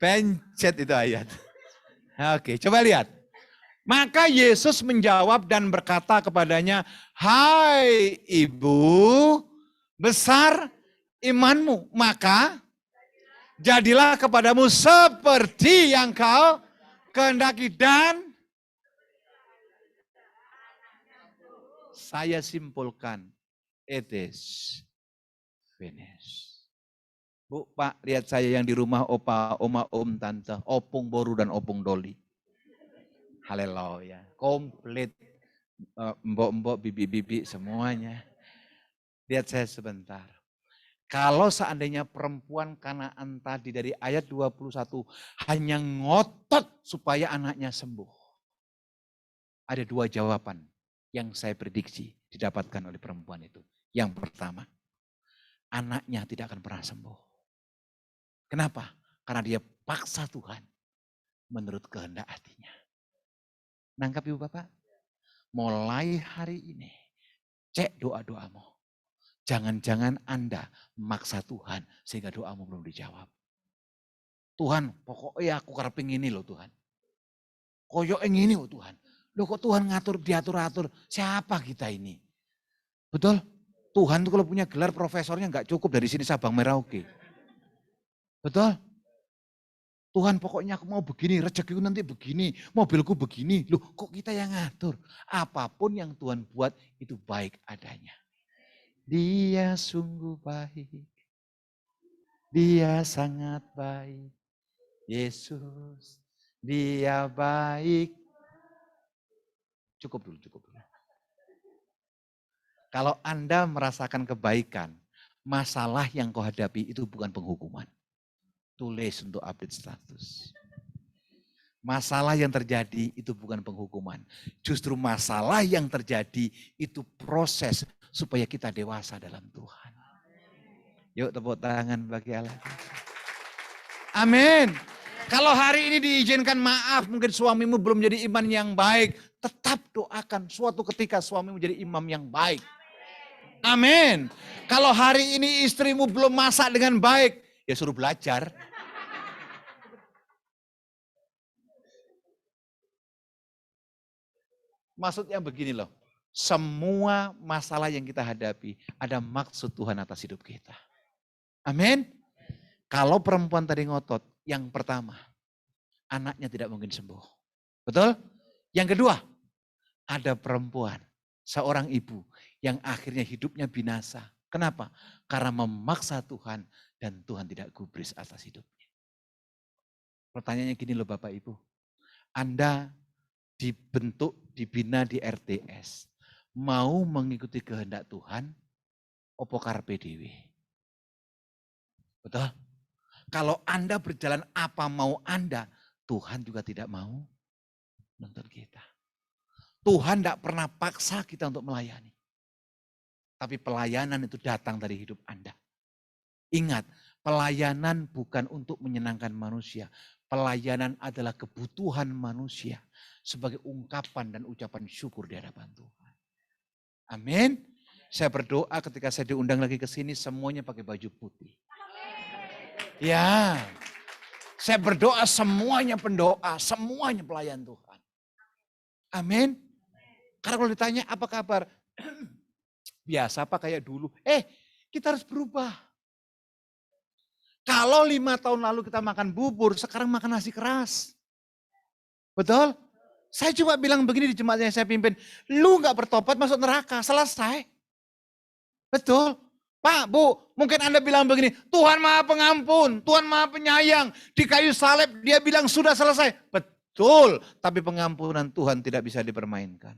Pencet itu ayat. Oke, coba lihat. Maka Yesus menjawab dan berkata kepadanya, "Hai ibu, besar imanmu, maka jadilah kepadamu seperti yang kau kehendaki." Dan saya simpulkan, it is finished. Bu, Pak, lihat saya yang di rumah, opa, oma, om, tante, opung boru dan opung doli. Haleluya, komplit. Mbok-mbok, bibi-bibi, semuanya. Lihat saya sebentar. Kalau seandainya perempuan Kanaan tadi dari ayat 21 hanya ngotot supaya anaknya sembuh. Ada dua jawaban yang saya prediksi didapatkan oleh perempuan itu. Yang pertama, anaknya tidak akan pernah sembuh. Kenapa? Karena dia paksa Tuhan menurut kehendak hatinya. Nangkap Ibu Bapak? Mulai hari ini, cek doa-doamu. Jangan-jangan Anda maksa Tuhan sehingga doamu belum dijawab. Tuhan, pokoknya aku karepin ini loh Tuhan. Koyok ini loh Tuhan. Loh kok Tuhan ngatur, diatur-atur, siapa kita ini? Betul? Tuhan tuh kalau punya gelar profesornya nggak cukup dari sini Sabang Merauke. Betul? Tuhan pokoknya aku mau begini, rezekiku nanti begini, mobilku begini. Loh kok kita yang ngatur? Apapun yang Tuhan buat itu baik adanya. Dia sungguh baik. Dia sangat baik. Yesus, dia baik. Cukup dulu, cukup dulu. Kalau Anda merasakan kebaikan, masalah yang kau hadapi itu bukan penghukuman. Tulis untuk update status. Masalah yang terjadi itu bukan penghukuman. Justru masalah yang terjadi itu proses supaya kita dewasa dalam Tuhan. Yuk tepuk tangan bagi Allah. Amin. Kalau hari ini diizinkan maaf, mungkin suamimu belum jadi imam yang baik. Tetap doakan suatu ketika suamimu jadi imam yang baik. Amin. Kalau hari ini istrimu belum masak dengan baik, ya suruh belajar. Maksudnya begini loh, semua masalah yang kita hadapi ada maksud Tuhan atas hidup kita. Amin. Kalau perempuan tadi ngotot, yang pertama, anaknya tidak mungkin sembuh. Betul? Yang kedua, ada perempuan, seorang ibu yang akhirnya hidupnya binasa. Kenapa? Karena memaksa Tuhan dan Tuhan tidak gubris atas hidupnya. Pertanyaannya gini loh Bapak Ibu, Anda dibentuk, dibina di RTS, mau mengikuti kehendak Tuhan, opo karepe dhewe. Betul? Kalau Anda berjalan apa mau Anda, Tuhan juga tidak mau menuntut kita. Tuhan tidak pernah paksa kita untuk melayani. Tapi pelayanan itu datang dari hidup Anda. Ingat, pelayanan bukan untuk menyenangkan manusia. Pelayanan adalah kebutuhan manusia sebagai ungkapan dan ucapan syukur di hadapan Tuhan. Amin. Saya berdoa ketika saya diundang lagi ke sini semuanya pakai baju putih. Ya. Saya berdoa semuanya pendoa, semuanya pelayan Tuhan. Amin. Karena kalau ditanya apa kabar? Biasa apa kayak dulu? Kita harus berubah. Kalau 5 tahun lalu kita makan bubur, sekarang makan nasi keras. Betul? Saya cuma bilang begini di jemaat yang saya pimpin, lu gak bertobat masuk neraka, selesai. Betul? Pak, Bu, mungkin Anda bilang begini, Tuhan Maha Pengampun, Tuhan Maha Penyayang, di kayu salib dia bilang sudah selesai. Betul, tapi pengampunan Tuhan tidak bisa dipermainkan.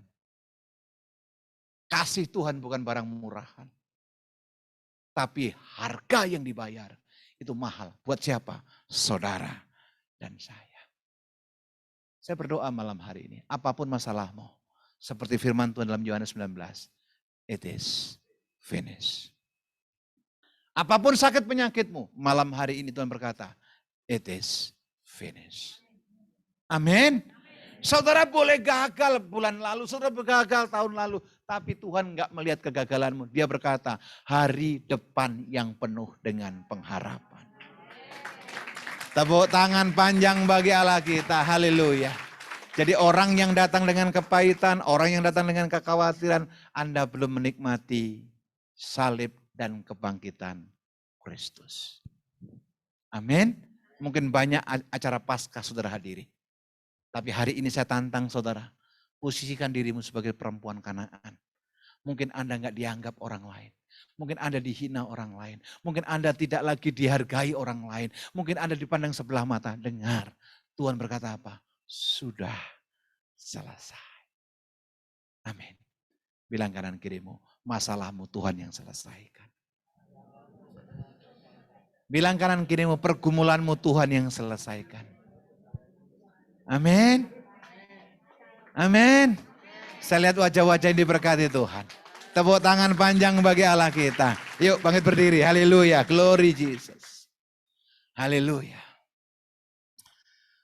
Kasih Tuhan bukan barang murahan. Tapi harga yang dibayar itu mahal. Buat siapa? Saudara dan saya. Saya berdoa malam hari ini. Apapun masalahmu. Seperti firman Tuhan dalam Yohanes 19. It is finished. Apapun sakit penyakitmu. Malam hari ini Tuhan berkata. It is finished. Amin. Saudara boleh gagal bulan lalu. Saudara gagal tahun lalu. Tapi Tuhan enggak melihat kegagalanmu. Dia berkata, hari depan yang penuh dengan pengharapan. Tepuk tangan panjang bagi Allah kita. Haleluya. Jadi orang yang datang dengan kepahitan, orang yang datang dengan kekhawatiran, Anda belum menikmati salib dan kebangkitan Kristus. Amin. Mungkin banyak acara Paskah saudara hadiri. Tapi hari ini saya tantang saudara. Posisikan dirimu sebagai perempuan Kanaan. Mungkin Anda enggak dianggap orang lain. Mungkin Anda dihina orang lain. Mungkin Anda tidak lagi dihargai orang lain. Mungkin Anda dipandang sebelah mata. Dengar, Tuhan berkata apa? Sudah selesai. Amin. Bilang kanan kirimu, masalahmu Tuhan yang selesaikan. Bilang kanan kirimu, pergumulanmu Tuhan yang selesaikan. Amin. Amin. Saya lihat wajah-wajah yang diberkati Tuhan. Tepuk tangan panjang bagi Allah kita. Yuk bangkit berdiri. Haleluya. Glory Jesus. Haleluya.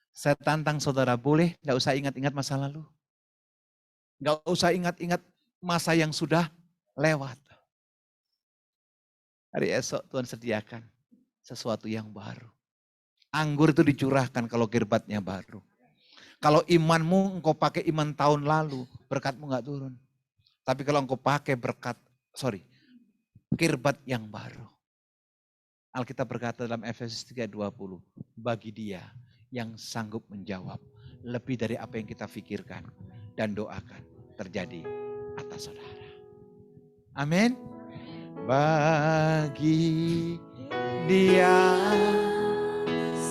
Saya tantang saudara, boleh gak usah ingat-ingat masa lalu. Gak usah ingat-ingat masa yang sudah lewat. Hari esok Tuhan sediakan sesuatu yang baru. Anggur itu dicurahkan kalau kirbatnya baru. Kalau imanmu engkau pakai iman tahun lalu, berkatmu gak turun. Tapi kalau engkau pakai kirbat yang baru. Alkitab berkata dalam Efesus 3:20, bagi dia yang sanggup menjawab lebih dari apa yang kita pikirkan dan doakan terjadi atas saudara. Amin. Bagi dia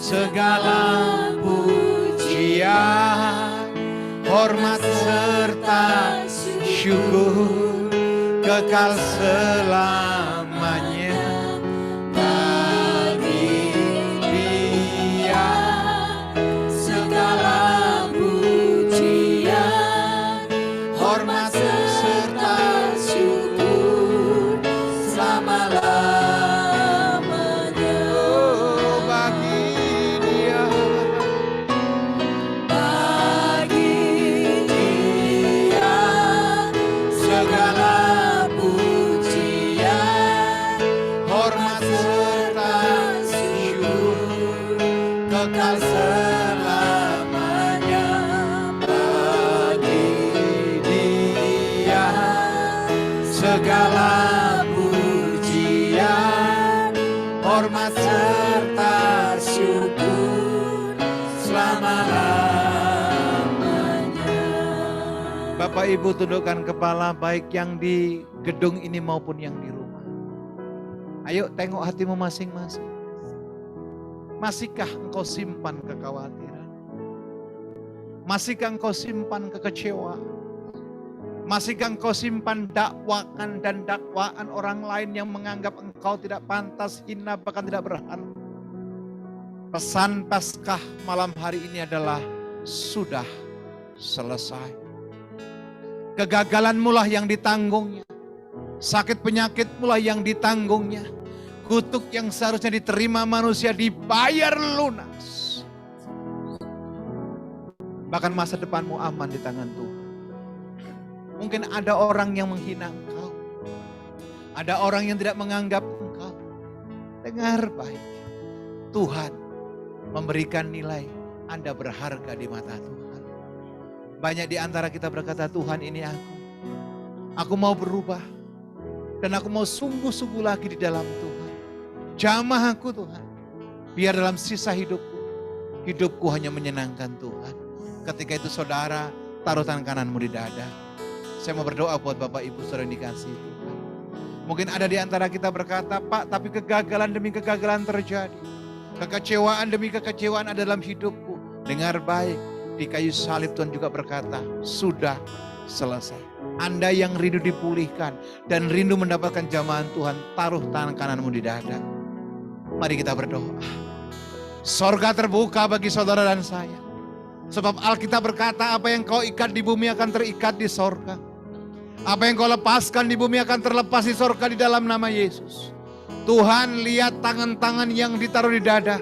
segala pujian, hormat serta syukur kekal selamanya. Bagi dia segala pujian, hormat serta syukur selama-lamanya. Oh, bagi dia segala pujian, hormat serta syukur kekal selamanya. Bagi dia segala pujian, hormat serta syukur selama-lamanya. Bapak Ibu tundukkan kepala baik yang di gedung ini maupun yang di rumah. Ayo tengok hatimu masing-masing. Masihkah engkau simpan kekhawatiran? Masihkah engkau simpan kekecewaan? Masihkah engkau simpan dakwakan dan dakwaan orang lain yang menganggap engkau tidak pantas, hina, bahkan tidak berharga? Pesan Paskah malam hari ini adalah sudah selesai. Kegagalanmu lah yang ditanggungnya. Sakit penyakitmu lah yang ditanggungnya. Kutuk yang seharusnya diterima manusia dibayar lunas. Bahkan masa depanmu aman di tangan Tuhan. Mungkin ada orang yang menghina engkau. Ada orang yang tidak menganggap engkau. Dengar baik. Tuhan memberikan nilai Anda berharga di mata Tuhan. Banyak di antara kita berkata, Tuhan ini aku. Aku mau berubah. Dan aku mau sungguh-sungguh lagi di dalam Tuhan. Jamah aku Tuhan. Biar dalam sisa hidupku, hidupku hanya menyenangkan Tuhan. Ketika itu saudara, taruh tangan kananmu di dada. Saya mau berdoa buat Bapak Ibu saudara yang dikasihi Tuhan. Mungkin ada di antara kita berkata, Pak, tapi kegagalan demi kegagalan terjadi. Kekecewaan demi kekecewaan ada dalam hidupku. Dengar baik, di kayu salib Tuhan juga berkata, sudah selesai. Anda yang rindu dipulihkan dan rindu mendapatkan jamahan Tuhan, taruh tangan kananmu di dada. Mari kita berdoa. Sorga terbuka bagi saudara dan saya. Sebab Alkitab berkata, apa yang kau ikat di bumi akan terikat di sorga. Apa yang kau lepaskan di bumi akan terlepas di sorga di dalam nama Yesus. Tuhan, lihat tangan-tangan yang ditaruh di dada.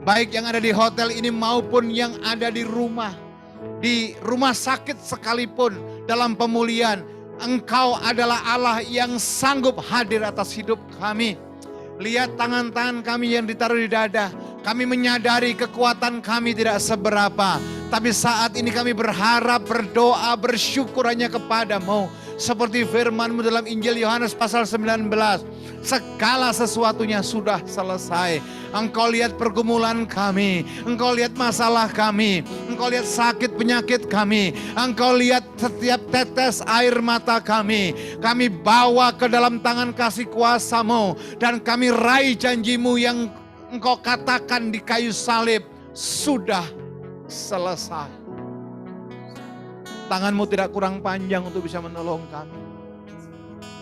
Baik yang ada di hotel ini maupun yang ada di rumah sakit sekalipun dalam pemulihan. Engkau adalah Allah yang sanggup hadir atas hidup kami. Lihat tangan-tangan kami yang ditaruh di dada. Kami menyadari kekuatan kami tidak seberapa. Tapi saat ini kami berharap, berdoa, bersyukur hanya kepadamu. Seperti firman-Mu dalam Injil Yohanes pasal 19. Segala sesuatunya sudah selesai. Engkau lihat pergumulan kami. Engkau lihat masalah kami. Engkau lihat sakit penyakit kami. Engkau lihat setiap tetes air mata kami. Kami bawa ke dalam tangan kasih kuasa-Mu. Dan kami raih janji-Mu yang Engkau katakan di kayu salib. Sudah selesai. Tangan-Mu tidak kurang panjang untuk bisa menolong kami.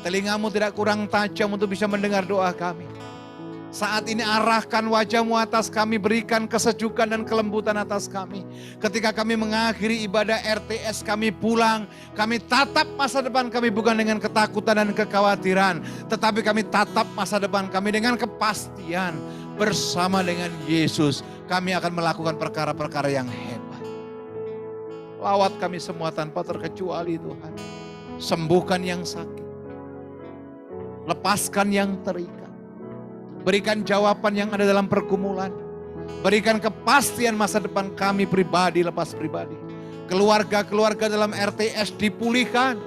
Telinga-Mu tidak kurang tajam untuk bisa mendengar doa kami. Saat ini arahkan wajah-Mu atas kami, berikan kesejukan dan kelembutan atas kami. Ketika kami mengakhiri ibadah RTS kami pulang, kami tatap masa depan kami bukan dengan ketakutan dan kekhawatiran. Tetapi kami tatap masa depan kami dengan kepastian. Bersama dengan Yesus kami akan melakukan perkara-perkara yang hebat. Lawat kami semua tanpa terkecuali Tuhan. Sembuhkan yang sakit. Lepaskan yang terikat. Berikan jawaban yang ada dalam pergumulan. Berikan kepastian masa depan kami pribadi lepas pribadi. Keluarga-keluarga dalam RTS dipulihkan.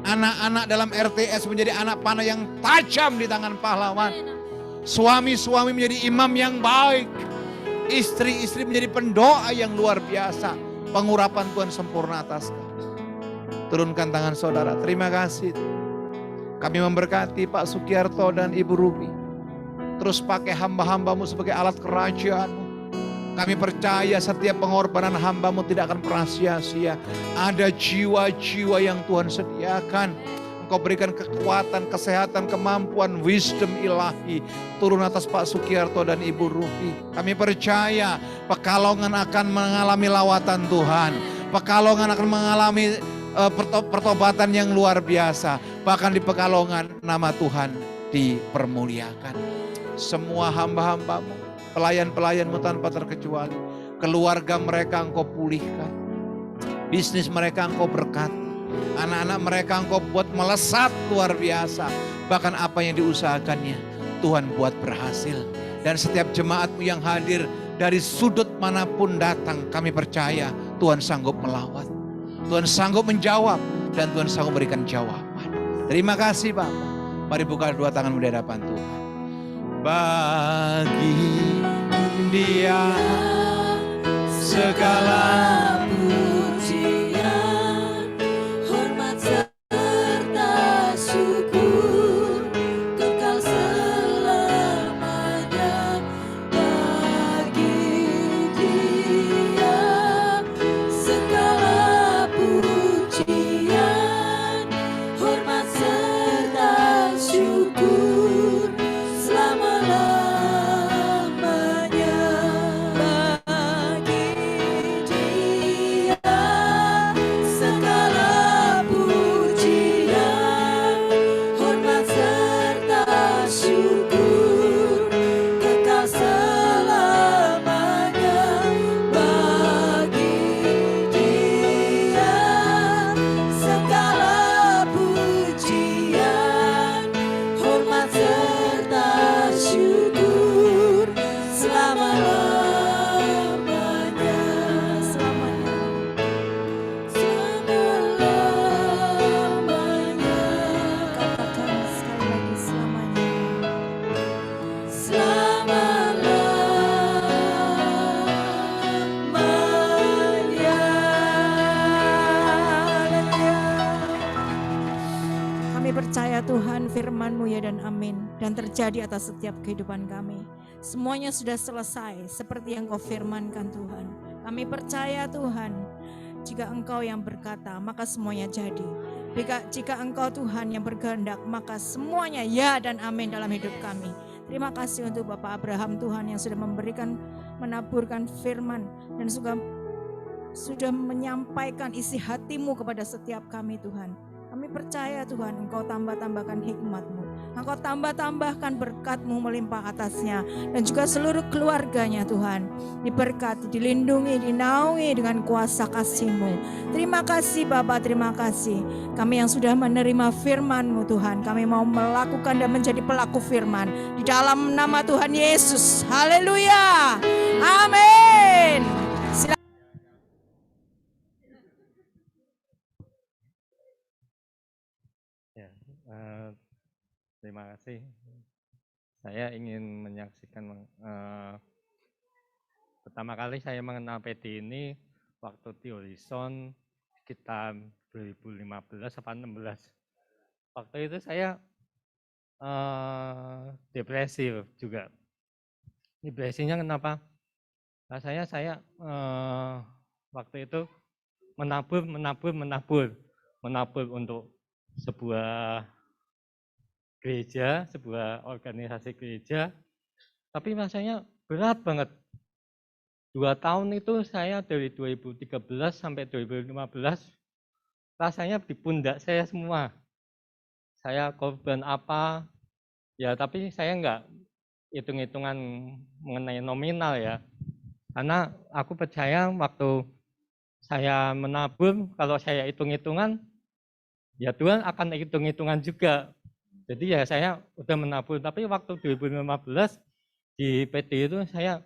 Anak-anak dalam RTS menjadi anak panah yang tajam di tangan pahlawan. Suami-suami menjadi imam yang baik. Istri-istri menjadi pendoa yang luar biasa. Pengurapan Tuhan sempurna atas kami. Turunkan tangan saudara. Terima kasih. Kami memberkati Pak Sukiarto dan Ibu Ruby. Terus pakai hamba-hambamu sebagai alat kerajaan-Mu. Kami percaya setiap pengorbanan hamba-Mu tidak akan pernah sia-sia. Ada jiwa-jiwa yang Tuhan sediakan. Engkau berikan kekuatan, kesehatan, kemampuan, wisdom ilahi. Turun atas Pak Sukiarto dan Ibu Ruby. Kami percaya Pekalongan akan mengalami lawatan Tuhan. Pekalongan akan mengalami pertobatan yang luar biasa. Bahkan di Pekalongan nama Tuhan dipermuliakan. Semua hamba-hambamu, pelayan-pelayanmu tanpa terkecuali. Keluarga mereka Engkau pulihkan. Bisnis mereka Engkau berkati. Anak-anak mereka Engkau buat melesat luar biasa. Bahkan apa yang diusahakannya Tuhan buat berhasil. Dan setiap jemaat-Mu yang hadir dari sudut manapun datang, kami percaya Tuhan sanggup melawat. Tuhan sanggup menjawab dan Tuhan sanggup berikan jawaban. Terima kasih Bapak. Mari buka dua tanganmu di hadapan Tuhan. Bagi Dia segala pujian, hormat serta syukur, kekal selamanya. Bagi Dia segala pujian, hormat serta syukur, selama-lamanya. Bagi Dia segala pujian, hormat serta syukur, kekal selamanya. Bagi Dia segala pujian, hormat serta syukur, selama-lamanya. Selama-lamanya. Katakan sekali lagi, selamanya. Selama-lamanya. Kami percaya Tuhan firman-Mu ya dan amin. Dan terjadi atas setiap kehidupan kami. Semuanya sudah selesai seperti yang Kau firmankan Tuhan. Kami percaya Tuhan. jika Engkau yang berkata, maka semuanya jadi. Jika Engkau Tuhan yang berkehendak, maka semuanya ya dan amin dalam hidup kami. Terima kasih untuk Bapak Abraham Tuhan yang sudah menaburkan firman dan sudah menyampaikan isi hatimu kepada setiap kami Tuhan. Kami percaya Tuhan Engkau tambah-tambahkan hikmat-Mu. Engkau tambah-tambahkan berkat-Mu melimpah atasnya. Dan juga seluruh keluarganya Tuhan. Diberkati, dilindungi, dinaungi dengan kuasa kasih-Mu. Terima kasih Bapak, terima kasih. Kami yang sudah menerima firman-Mu Tuhan. Kami mau melakukan dan menjadi pelaku firman. Di dalam nama Tuhan Yesus. Haleluya. Amin. Terima kasih. Saya ingin menyaksikan pertama kali saya mengenal PD ini waktu di Horizon sekitar 2015 atau 16. Waktu itu saya depresi juga. Depresinya kenapa? Rasanya saya waktu itu menabur untuk sebuah gereja, sebuah organisasi gereja, tapi rasanya berat banget. 2 tahun itu saya dari 2013 sampai 2015, rasanya di pundak saya semua. Saya korban apa, ya tapi saya enggak hitung-hitungan mengenai nominal ya. Karena aku percaya waktu saya menabur, kalau saya hitung-hitungan, ya Tuhan akan hitung-hitungan juga. Jadi ya saya udah menabur, tapi waktu 2015 di PD itu saya,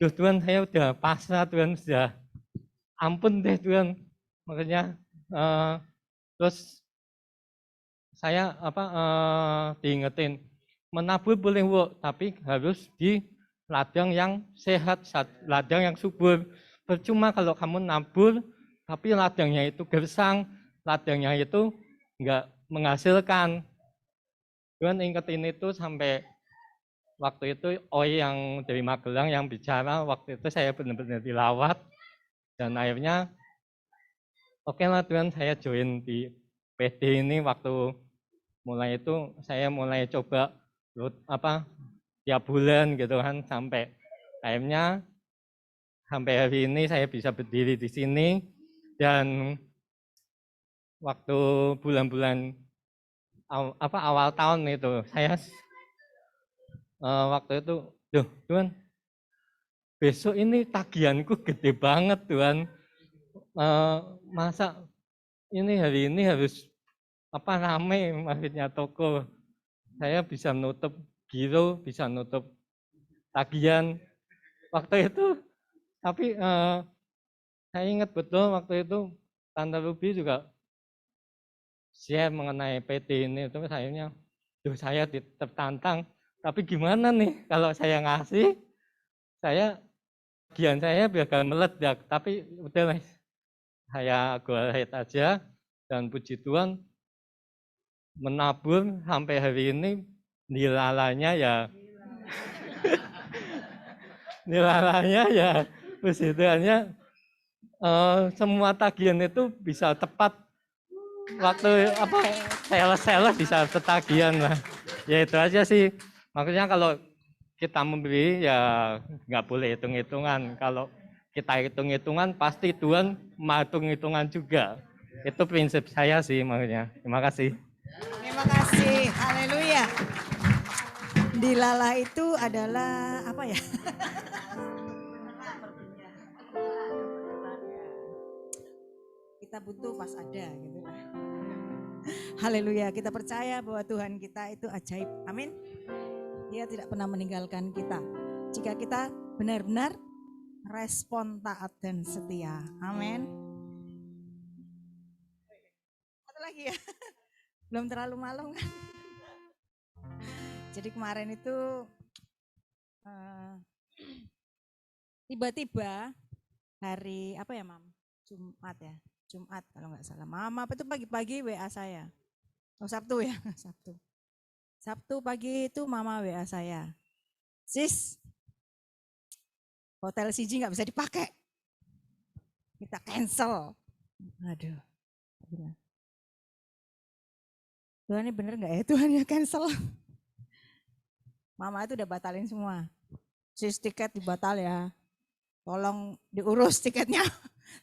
Tuhan saya udah pasrah Tuhan, sudah ampun deh Tuhan. Makanya terus saya diingetin, menabur boleh tapi harus di ladang yang sehat, ladang yang subur. Percuma kalau kamu nabur, tapi ladangnya itu gersang, ladangnya itu enggak menghasilkan. Tuhan ingetin itu sampai waktu itu Oi yang dari Magelang yang bicara, waktu itu saya benar-benar dilawat dan akhirnya oke lah Tuhan, saya join di PD ini. Waktu mulai itu saya mulai coba tiap bulan gitu kan, sampai akhirnya sampai hari ini saya bisa berdiri di sini. Dan waktu bulan-bulan awal tahun itu saya waktu itu, Tuhan, besok ini tagihanku gede banget Tuhan, masa ini hari ini harus rame maksudnya toko, saya bisa nutup giro, bisa nutup tagihan waktu itu. Tapi saya ingat betul waktu itu Tante Ruby juga share mengenai PT ini, itu sayangnya saya tertantang, tapi gimana nih kalau saya ngasih, bagian saya bakal meledak, tapi udah saya go ahead aja. Dan puji Tuhan menabur sampai hari ini nilalanya ya puji Tuhannya semua tagihan itu bisa tepat. Waktu sales bisa ketagihan lah. Ya itu aja sih. Makanya kalau kita memberi ya nggak boleh hitung-hitungan. Kalau kita hitung-hitungan pasti Tuhan menghitung hitungan juga. Itu prinsip saya sih makanya. Terima kasih. Terima kasih. Haleluya. Dilala itu adalah apa ya? Kita butuh pas ada gitu. Haleluya, kita percaya bahwa Tuhan kita itu ajaib. Amin. Dia tidak pernah meninggalkan kita. Jika kita benar-benar respon taat dan setia. Amin. Satu lagi ya. Belum terlalu malam kan. Jadi kemarin itu tiba-tiba hari apa ya Mam? Jumat ya. Jumat kalau nggak salah. Mama apa itu pagi-pagi WA saya. Oh Sabtu ya, Sabtu pagi itu Mama WA saya. Sis, hotel Siji nggak bisa dipakai. kita cancel. Aduh. Tuhan ini bener nggak ya? Tuhan ya cancel. Mama itu udah batalin semua. Sis tiket dibatal ya. Tolong diurus tiketnya.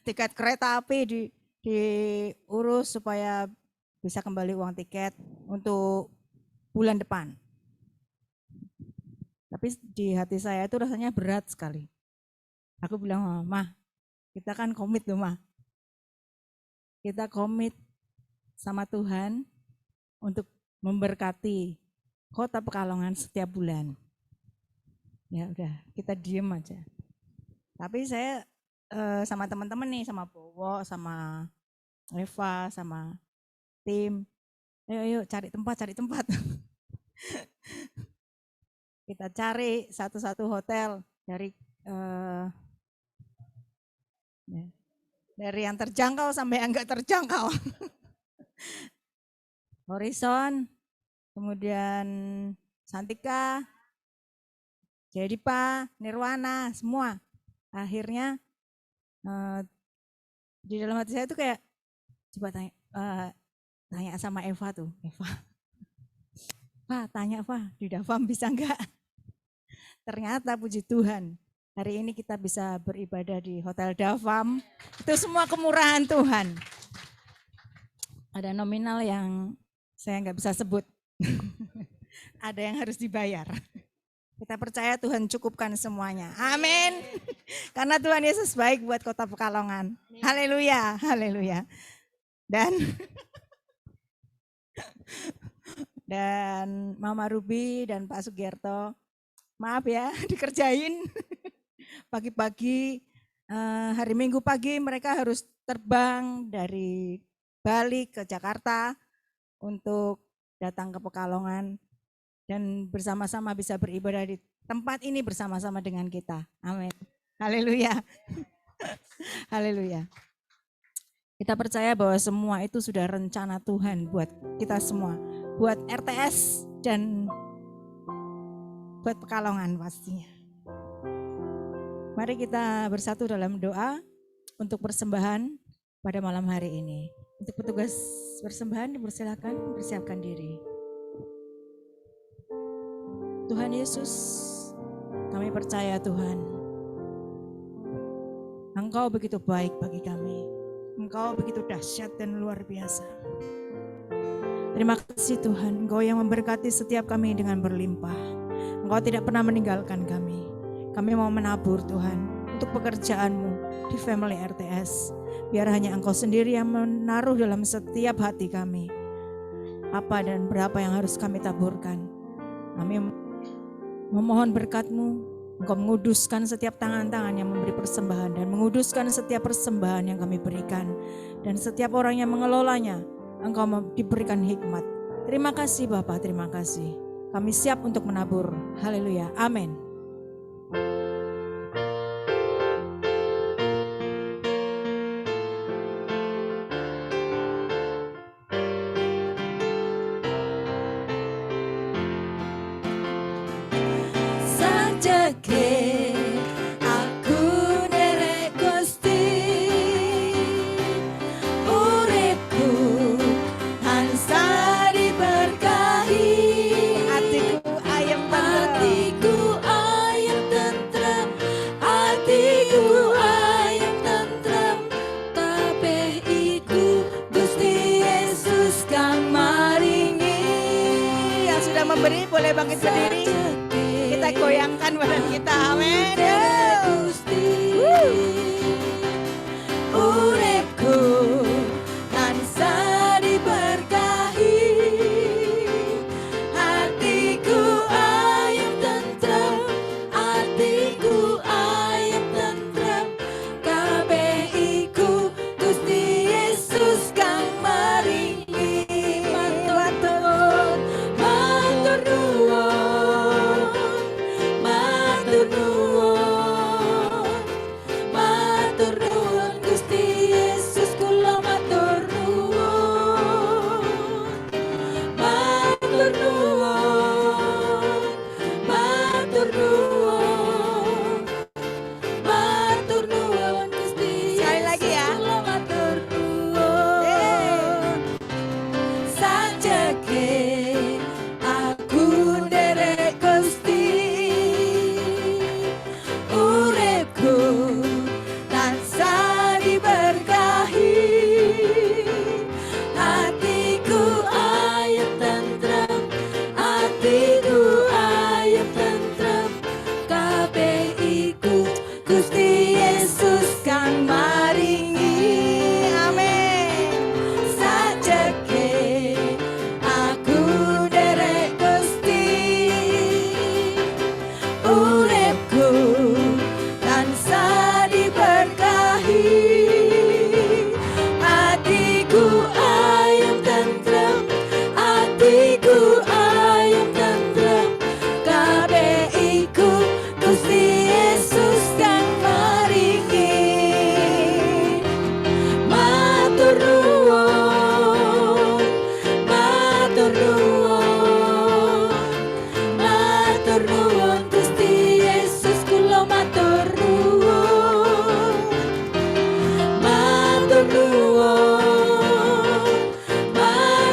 Tiket kereta api diurus supaya bisa kembali uang tiket untuk bulan depan. Tapi di hati saya itu rasanya berat sekali. Aku bilang, Mah, kita kan komit loh, Mah. Kita komit sama Tuhan untuk memberkati Kota Pekalongan setiap bulan. Ya udah, kita diem aja. Tapi saya sama teman-teman nih, sama Bowo, sama Eva, sama tim, ayo cari tempat. Kita cari satu-satu hotel dari yang terjangkau sampai yang enggak terjangkau. Horizon, kemudian Santika, Jedipa, Nirwana, semua. Akhirnya di dalam hati saya tuh kayak coba tanya sama Eva tuh, Eva, tanya Eva, di Davam bisa enggak? Ternyata puji Tuhan, hari ini kita bisa beribadah di Hotel Davam. Itu semua kemurahan Tuhan. Ada nominal yang saya nggak bisa sebut. Ada yang harus dibayar. Kita percaya Tuhan cukupkan semuanya. Amin. Karena Tuhan Yesus baik buat Kota Pekalongan. Haleluya, haleluya. Dan Mama Ruby dan Pak Sugierto, maaf ya dikerjain. Pagi-pagi, hari Minggu pagi mereka harus terbang dari Bali ke Jakarta untuk datang ke Pekalongan dan bersama-sama bisa beribadah di tempat ini bersama-sama dengan kita. Amin. Haleluya. Haleluya. Kita percaya bahwa semua itu sudah rencana Tuhan buat kita semua. Buat RTS dan buat Pekalongan pastinya. Mari kita bersatu dalam doa untuk persembahan pada malam hari ini. Untuk petugas persembahan dipersilakan persiapkan diri. Tuhan Yesus, kami percaya Tuhan, Engkau begitu baik bagi kami. Engkau begitu dahsyat dan luar biasa. Terima kasih Tuhan, Engkau yang memberkati setiap kami dengan berlimpah. Engkau tidak pernah meninggalkan kami. Kami mau menabur Tuhan untuk pekerjaan-Mu di Family RTS. Biar hanya Engkau sendiri yang menaruh dalam setiap hati kami. Apa dan berapa yang harus kami taburkan. Kami memohon berkat-Mu. Engkau menguduskan setiap tangan-tangan yang memberi persembahan. Dan menguduskan setiap persembahan yang kami berikan. Dan setiap orang yang mengelolanya, Engkau diberikan hikmat. Terima kasih Bapak, terima kasih. Kami siap untuk menabur. Haleluya, amin. Memberi boleh bangkit berdiri. Kita goyangkan badan kita. Amin. Uripku tansah diberkahi, hatiku ayem tentrem, hatiku ayem tentrem, kabeh iku Gusti Yesus kang maringi. Matur nuwun,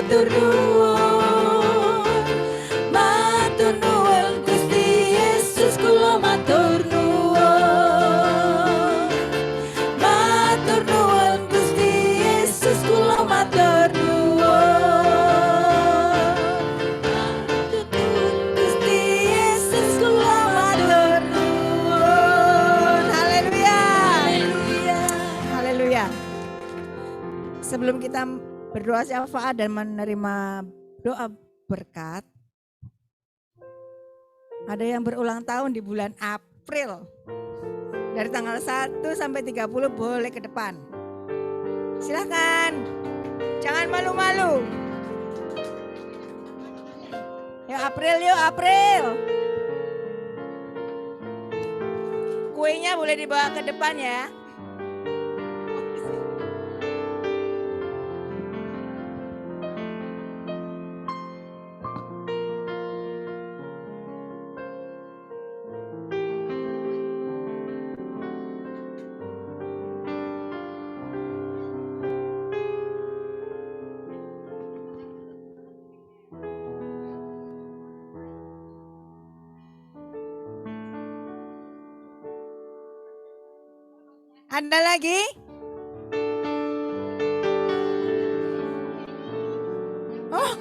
matur nuwun. Matur nuwun Gusti Yesus kula matur nuwun. Matur nuwun Gusti Yesus kula matur nuwun. Matur nuwun Gusti Yesus kula matur nuwun. Haleluya. Haleluya. Haleluya. Sebelum kita berdoa syafaat dan menerima doa berkat, ada yang berulang tahun di bulan April. Dari tanggal 1 sampai 30 boleh ke depan. Silahkan. Jangan malu-malu. Yuk April, yuk April. Kuenya boleh dibawa ke depan ya. Ada lagi? Oh.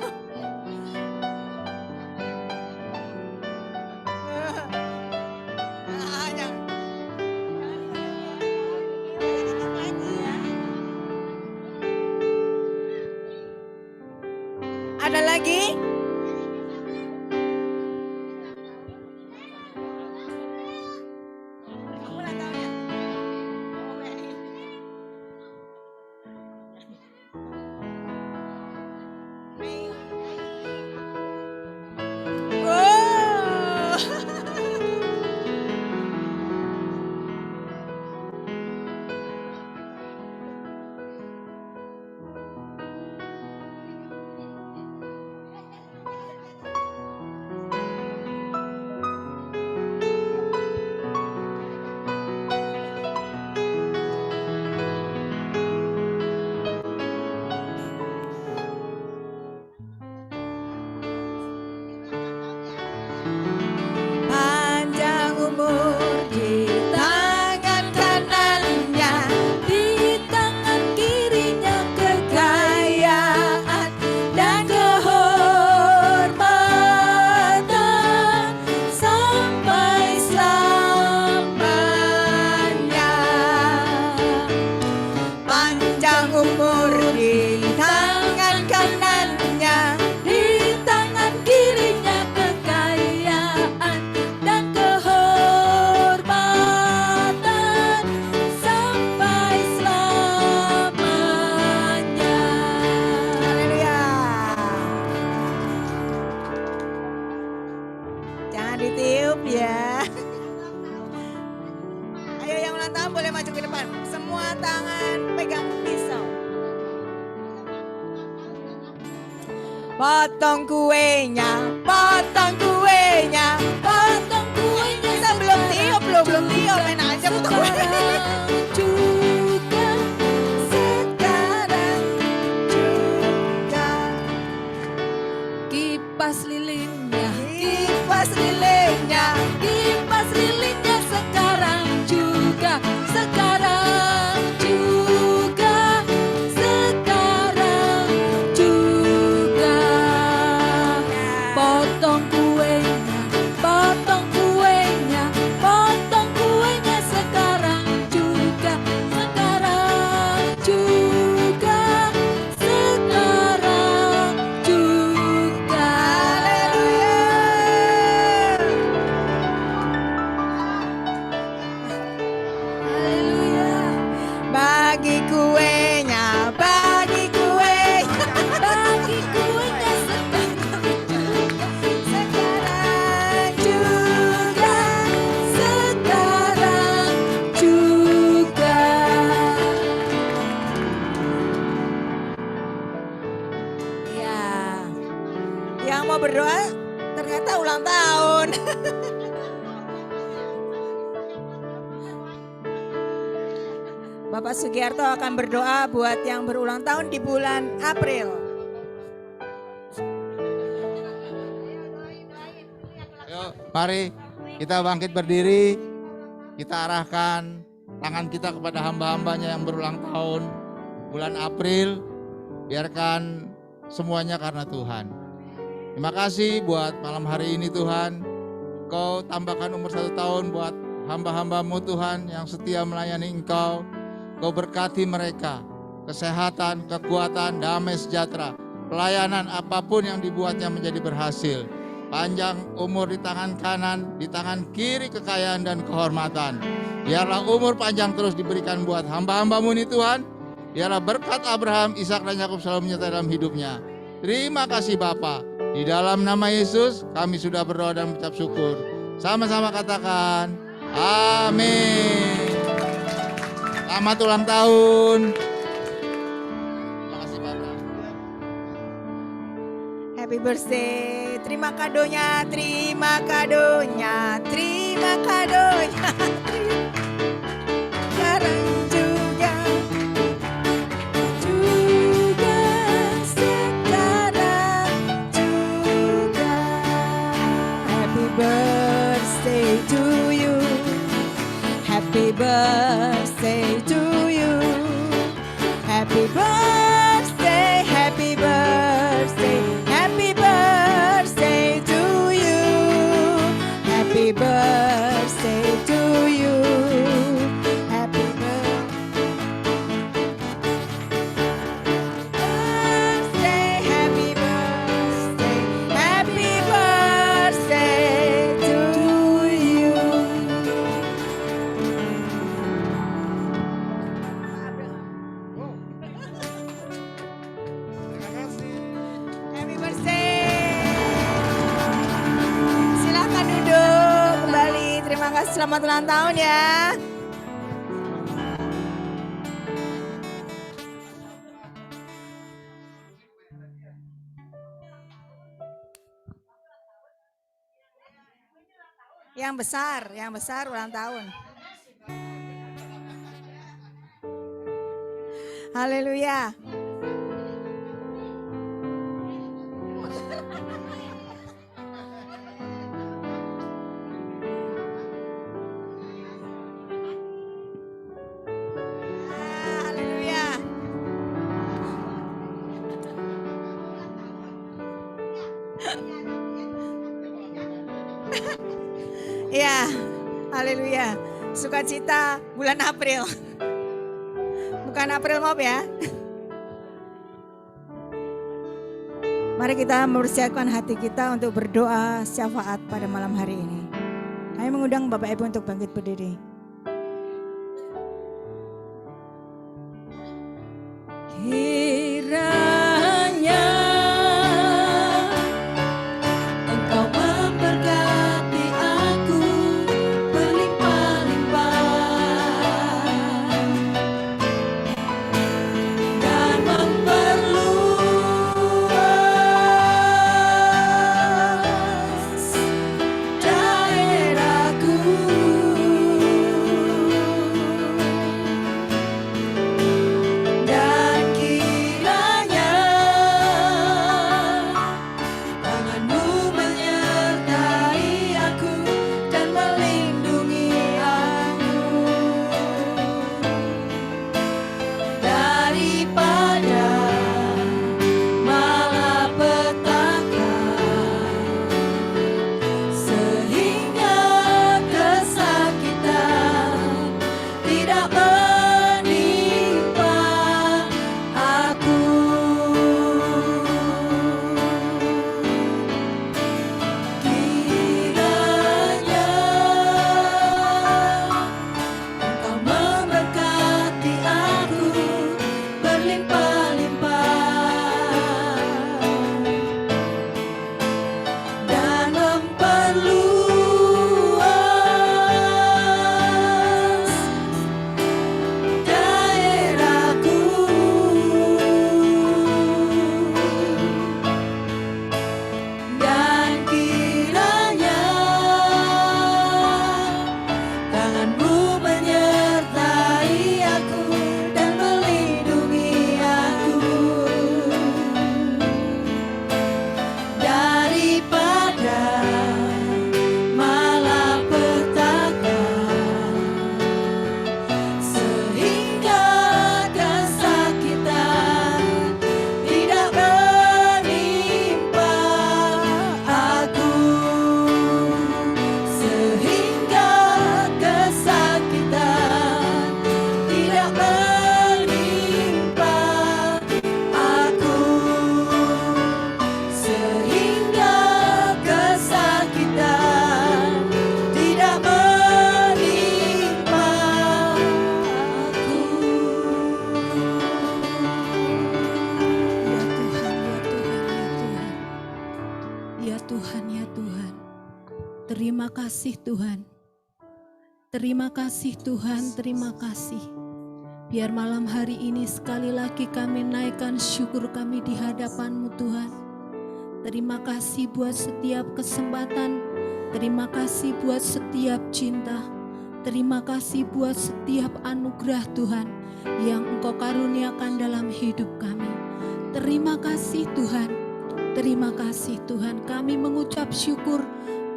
Ah, jangan. Ada lagi? Panjang umur di tangan kanannya, Di tangan kirinya kekayaan dan kehormatan sampai selamanya. panjang umur di tangan kanannya, Di tangan kirinya kekayaan dan kehormatan sampai selamanya. haleluya. Jangan ditiup ya. Ayo yang ulang tahun boleh maju ke depan. Semua tangan pegang pisau. Potong kuenya, potong kuenya, Potong kuenya kita belum tiup loh, belum tiup, main aja potong kuenya. sekarang juga Kipas lilinnya, kipas lilinnya sekarang juga sekarang juga potong kuenya sekarang juga sekarang juga haleluya. bagi kuenya, bagi kuenya. Bagi kuenya Sekarang juga, sekarang juga. ya. Yang mau berdoa ternyata ulang tahun. Bapak Sugiarto akan berdoa buat yang berulang tahun di bulan April. mari kita bangkit berdiri. Kita arahkan tangan kita kepada hamba-hambanya yang berulang tahun bulan April. Biarkan semuanya karena Tuhan. Terima kasih buat malam hari ini Tuhan. Kau tambahkan umur 1 tahun buat hamba-hambamu Tuhan yang setia melayani Engkau. Kau berkati mereka, kesehatan, kekuatan, damai sejahtera, pelayanan apapun yang dibuatnya menjadi berhasil. Panjang umur di tangan kanan, di tangan kiri kekayaan dan kehormatan. Biarlah umur panjang terus diberikan buat hamba-hambamu ini Tuhan. Biarlah berkat Abraham, Ishak dan Yakub selalu menyertai dalam hidupnya. Terima kasih Bapa. Di dalam nama Yesus kami sudah berdoa dan mengucap syukur. Sama-sama katakan amin. Selamat ulang tahun. Terima kasih Bapak. Happy birthday. Terima kadonya, terima kadonya, terima kadonya. Sekarang juga sekarang juga. Happy birthday to you. Happy birthday to you. Happy birthday, happy birthday, happy birthday to you. Happy birthday to you. Happy birthday, happy birthday, happy birthday to you. Terima kasih. Happy birthday. Silakan duduk kembali. Terima kasih, selamat ulang tahun ya. Yang besar ulang tahun. Haleluya. Haleluya. Ya, haleluya. Sukacita bulan April. Bukan April Mop ya. Mari kita mempersiapkan hati kita untuk berdoa syafaat pada malam hari ini. Kami mengundang Bapak Ibu untuk bangkit berdiri. Kiranya Engkau memberkati aku berlimpah-limpah dan memperluas daerahku. Terima kasih Tuhan. Terima kasih Tuhan, terima kasih. Biar malam hari ini sekali lagi kami naikkan syukur kami di hadapan-Mu Tuhan. Terima kasih buat setiap kesempatan. Terima kasih buat setiap cinta. Terima kasih buat setiap anugerah Tuhan yang Engkau karuniakan dalam hidup kami. Terima kasih Tuhan. Terima kasih Tuhan. Kami mengucap syukur.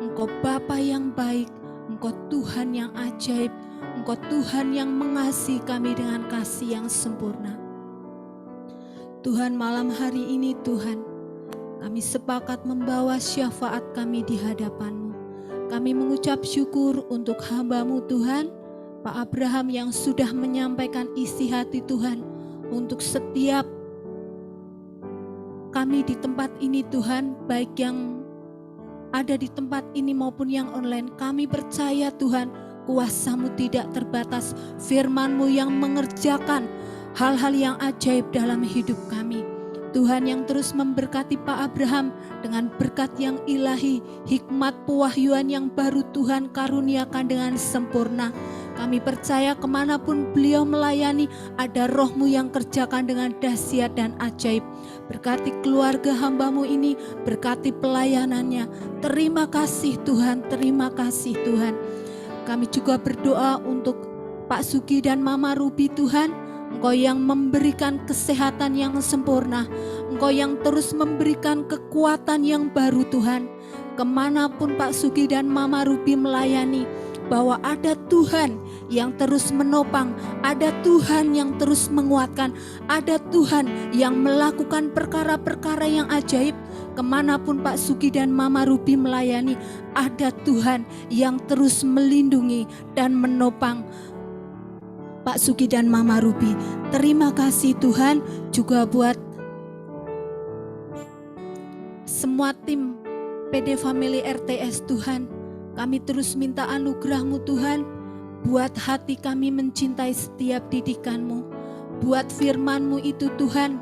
Engkau Bapa yang baik. Engkau Tuhan yang ajaib. Engkau Tuhan yang mengasihi kami dengan kasih yang sempurna. Tuhan, malam hari ini Tuhan, kami sepakat membawa syafaat kami di hadapan-Mu. Kami mengucap syukur untuk hamba-Mu Tuhan, Pak Abraham yang sudah menyampaikan isi hati Tuhan untuk setiap kami di tempat ini Tuhan, baik yang ada di tempat ini maupun yang online. Kami percaya Tuhan, kuasa-Mu tidak terbatas, firman-Mu yang mengerjakan hal-hal yang ajaib dalam hidup kami. Tuhan yang terus memberkati Pak Abraham dengan berkat yang ilahi, hikmat pewahyuan yang baru Tuhan karuniakan dengan sempurna. Kami percaya kemanapun beliau melayani, ada Roh-Mu yang kerjakan dengan dahsyat dan ajaib. Berkati keluarga hamba-Mu ini, berkati pelayanannya. Terima kasih Tuhan, terima kasih Tuhan. Kami juga berdoa untuk Pak Sugi dan Mama Ruby Tuhan. Engkau yang memberikan kesehatan yang sempurna. Engkau yang terus memberikan kekuatan yang baru Tuhan. Kemanapun Pak Sugi dan Mama Ruby melayani, bahwa ada Tuhan yang terus menopang, ada Tuhan yang terus menguatkan, ada Tuhan yang melakukan perkara-perkara yang ajaib. Kemanapun Pak Sugi dan Mama Ruby melayani, ada Tuhan yang terus melindungi dan menopang Pak Sugi dan Mama Ruby. Terima kasih Tuhan juga buat semua tim PD Family RTS Tuhan. Kami terus minta anugerah-Mu Tuhan, buat hati kami mencintai setiap didikan-Mu. Buat firman-Mu itu Tuhan,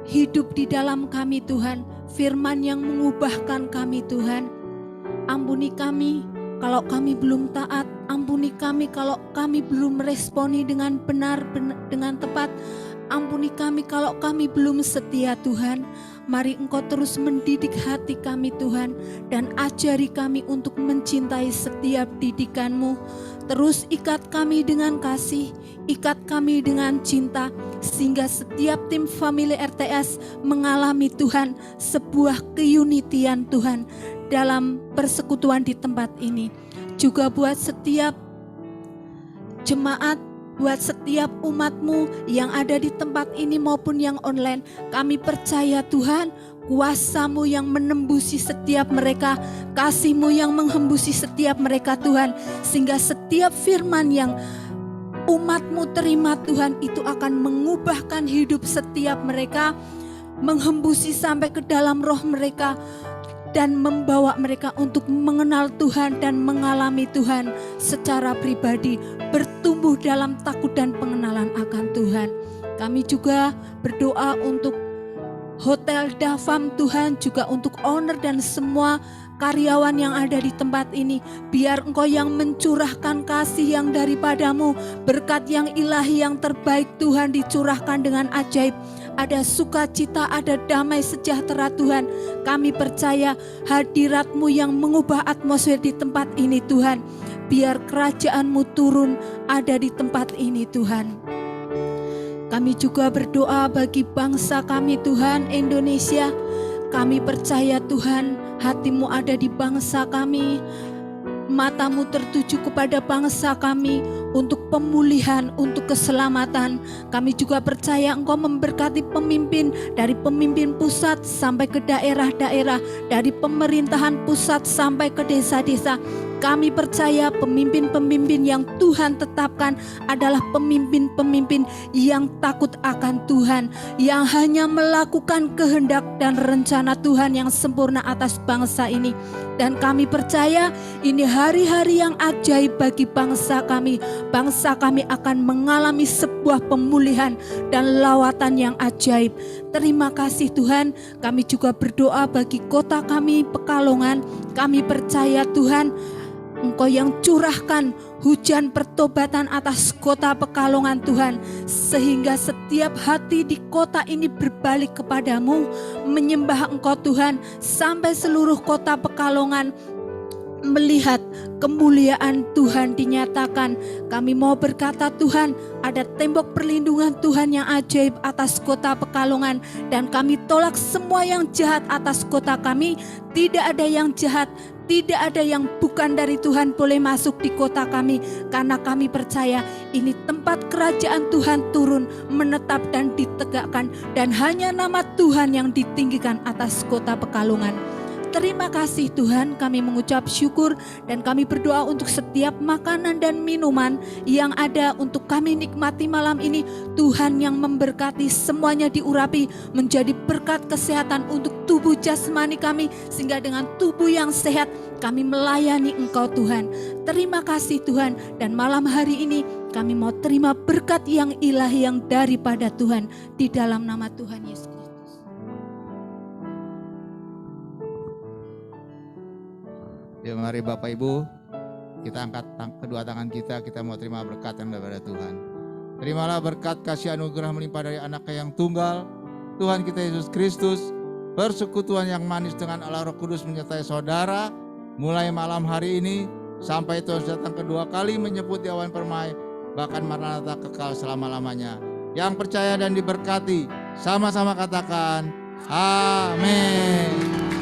hidup di dalam kami Tuhan, firman yang mengubahkan kami Tuhan. Ampuni kami kalau kami belum taat, ampuni kami kalau kami belum meresponi dengan benar, dengan tepat. Ampuni kami kalau kami belum setia Tuhan. Mari Engkau terus mendidik hati kami Tuhan, dan ajari kami untuk mencintai setiap didikan-Mu. Terus ikat kami dengan kasih, ikat kami dengan cinta, sehingga setiap tim Family RTS mengalami Tuhan sebuah keunitian Tuhan dalam persekutuan di tempat ini. Juga buat setiap jemaat, buat setiap umat-Mu yang ada di tempat ini maupun yang online, kami percaya Tuhan, kuasa-Mu yang menembusi setiap mereka, kasih-Mu yang menghembusi setiap mereka Tuhan, sehingga setiap firman yang umat-Mu terima Tuhan, itu akan mengubahkan hidup setiap mereka, menghembusi sampai ke dalam roh mereka, dan membawa mereka untuk mengenal Tuhan dan mengalami Tuhan secara pribadi, bertumbuh dalam takut dan pengenalan akan Tuhan. Kami juga berdoa untuk Hotel Dafam Tuhan, juga untuk owner dan semua karyawan yang ada di tempat ini. Biar Engkau yang mencurahkan kasih yang daripada-Mu, berkat yang ilahi yang terbaik Tuhan dicurahkan dengan ajaib. Ada sukacita, ada damai sejahtera Tuhan. Kami percaya hadirat-Mu yang mengubah atmosfer di tempat ini Tuhan. Biar kerajaan-Mu turun ada di tempat ini Tuhan. Kami juga berdoa bagi bangsa kami Tuhan, Indonesia. Kami percaya Tuhan, hati-Mu ada di bangsa kami. Mata-Mu tertuju kepada bangsa kami untuk pemulihan, untuk keselamatan. Kami juga percaya Engkau memberkati pemimpin, dari pemimpin pusat sampai ke daerah-daerah, dari pemerintahan pusat sampai ke desa-desa. Kami percaya pemimpin-pemimpin yang Tuhan tetapkan adalah pemimpin-pemimpin yang takut akan Tuhan, yang hanya melakukan kehendak dan rencana Tuhan yang sempurna atas bangsa ini. Dan kami percaya ini hari-hari yang ajaib bagi bangsa kami. Bangsa kami akan mengalami sebuah sebuah pemulihan dan lawatan yang ajaib. Terima kasih Tuhan, kami juga berdoa bagi kota kami Pekalongan. Kami percaya Tuhan, Engkau yang curahkan hujan pertobatan atas kota Pekalongan Tuhan, sehingga setiap hati di kota ini berbalik kepadamu, menyembah Engkau Tuhan, sampai seluruh kota Pekalongan melihat kemuliaan Tuhan dinyatakan. Kami mau berkata Tuhan, ada tembok perlindungan Tuhan yang ajaib atas kota Pekalongan, dan kami tolak semua yang jahat atas kota kami. Tidak ada yang jahat, tidak ada yang bukan dari Tuhan boleh masuk di kota kami, karena kami percaya ini tempat kerajaan Tuhan turun, menetap dan ditegakkan, dan hanya nama Tuhan yang ditinggikan atas kota Pekalongan. Terima kasih Tuhan, kami mengucap syukur dan kami berdoa untuk setiap makanan dan minuman yang ada untuk kami nikmati malam ini. Tuhan yang memberkati, semuanya diurapi menjadi berkat kesehatan untuk tubuh jasmani kami, sehingga dengan tubuh yang sehat kami melayani Engkau Tuhan. Terima kasih Tuhan, dan malam hari ini kami mau terima berkat yang ilahi yang daripada Tuhan di dalam nama Tuhan Yesus. Ya, mari Bapak Ibu, kita angkat kedua tangan kita mau terima berkat yang daripada Tuhan. Terimalah berkat kasih anugerah melimpah dari Anak-Nya yang tunggal, Tuhan kita Yesus Kristus, persekutuan yang manis dengan Allah Roh Kudus menyertai saudara, mulai malam hari ini sampai Tuhan datang kedua kali menjemput di awan permai, bahkan Maranatha kekal selama-lamanya. Yang percaya dan diberkati, sama-sama katakan, amin.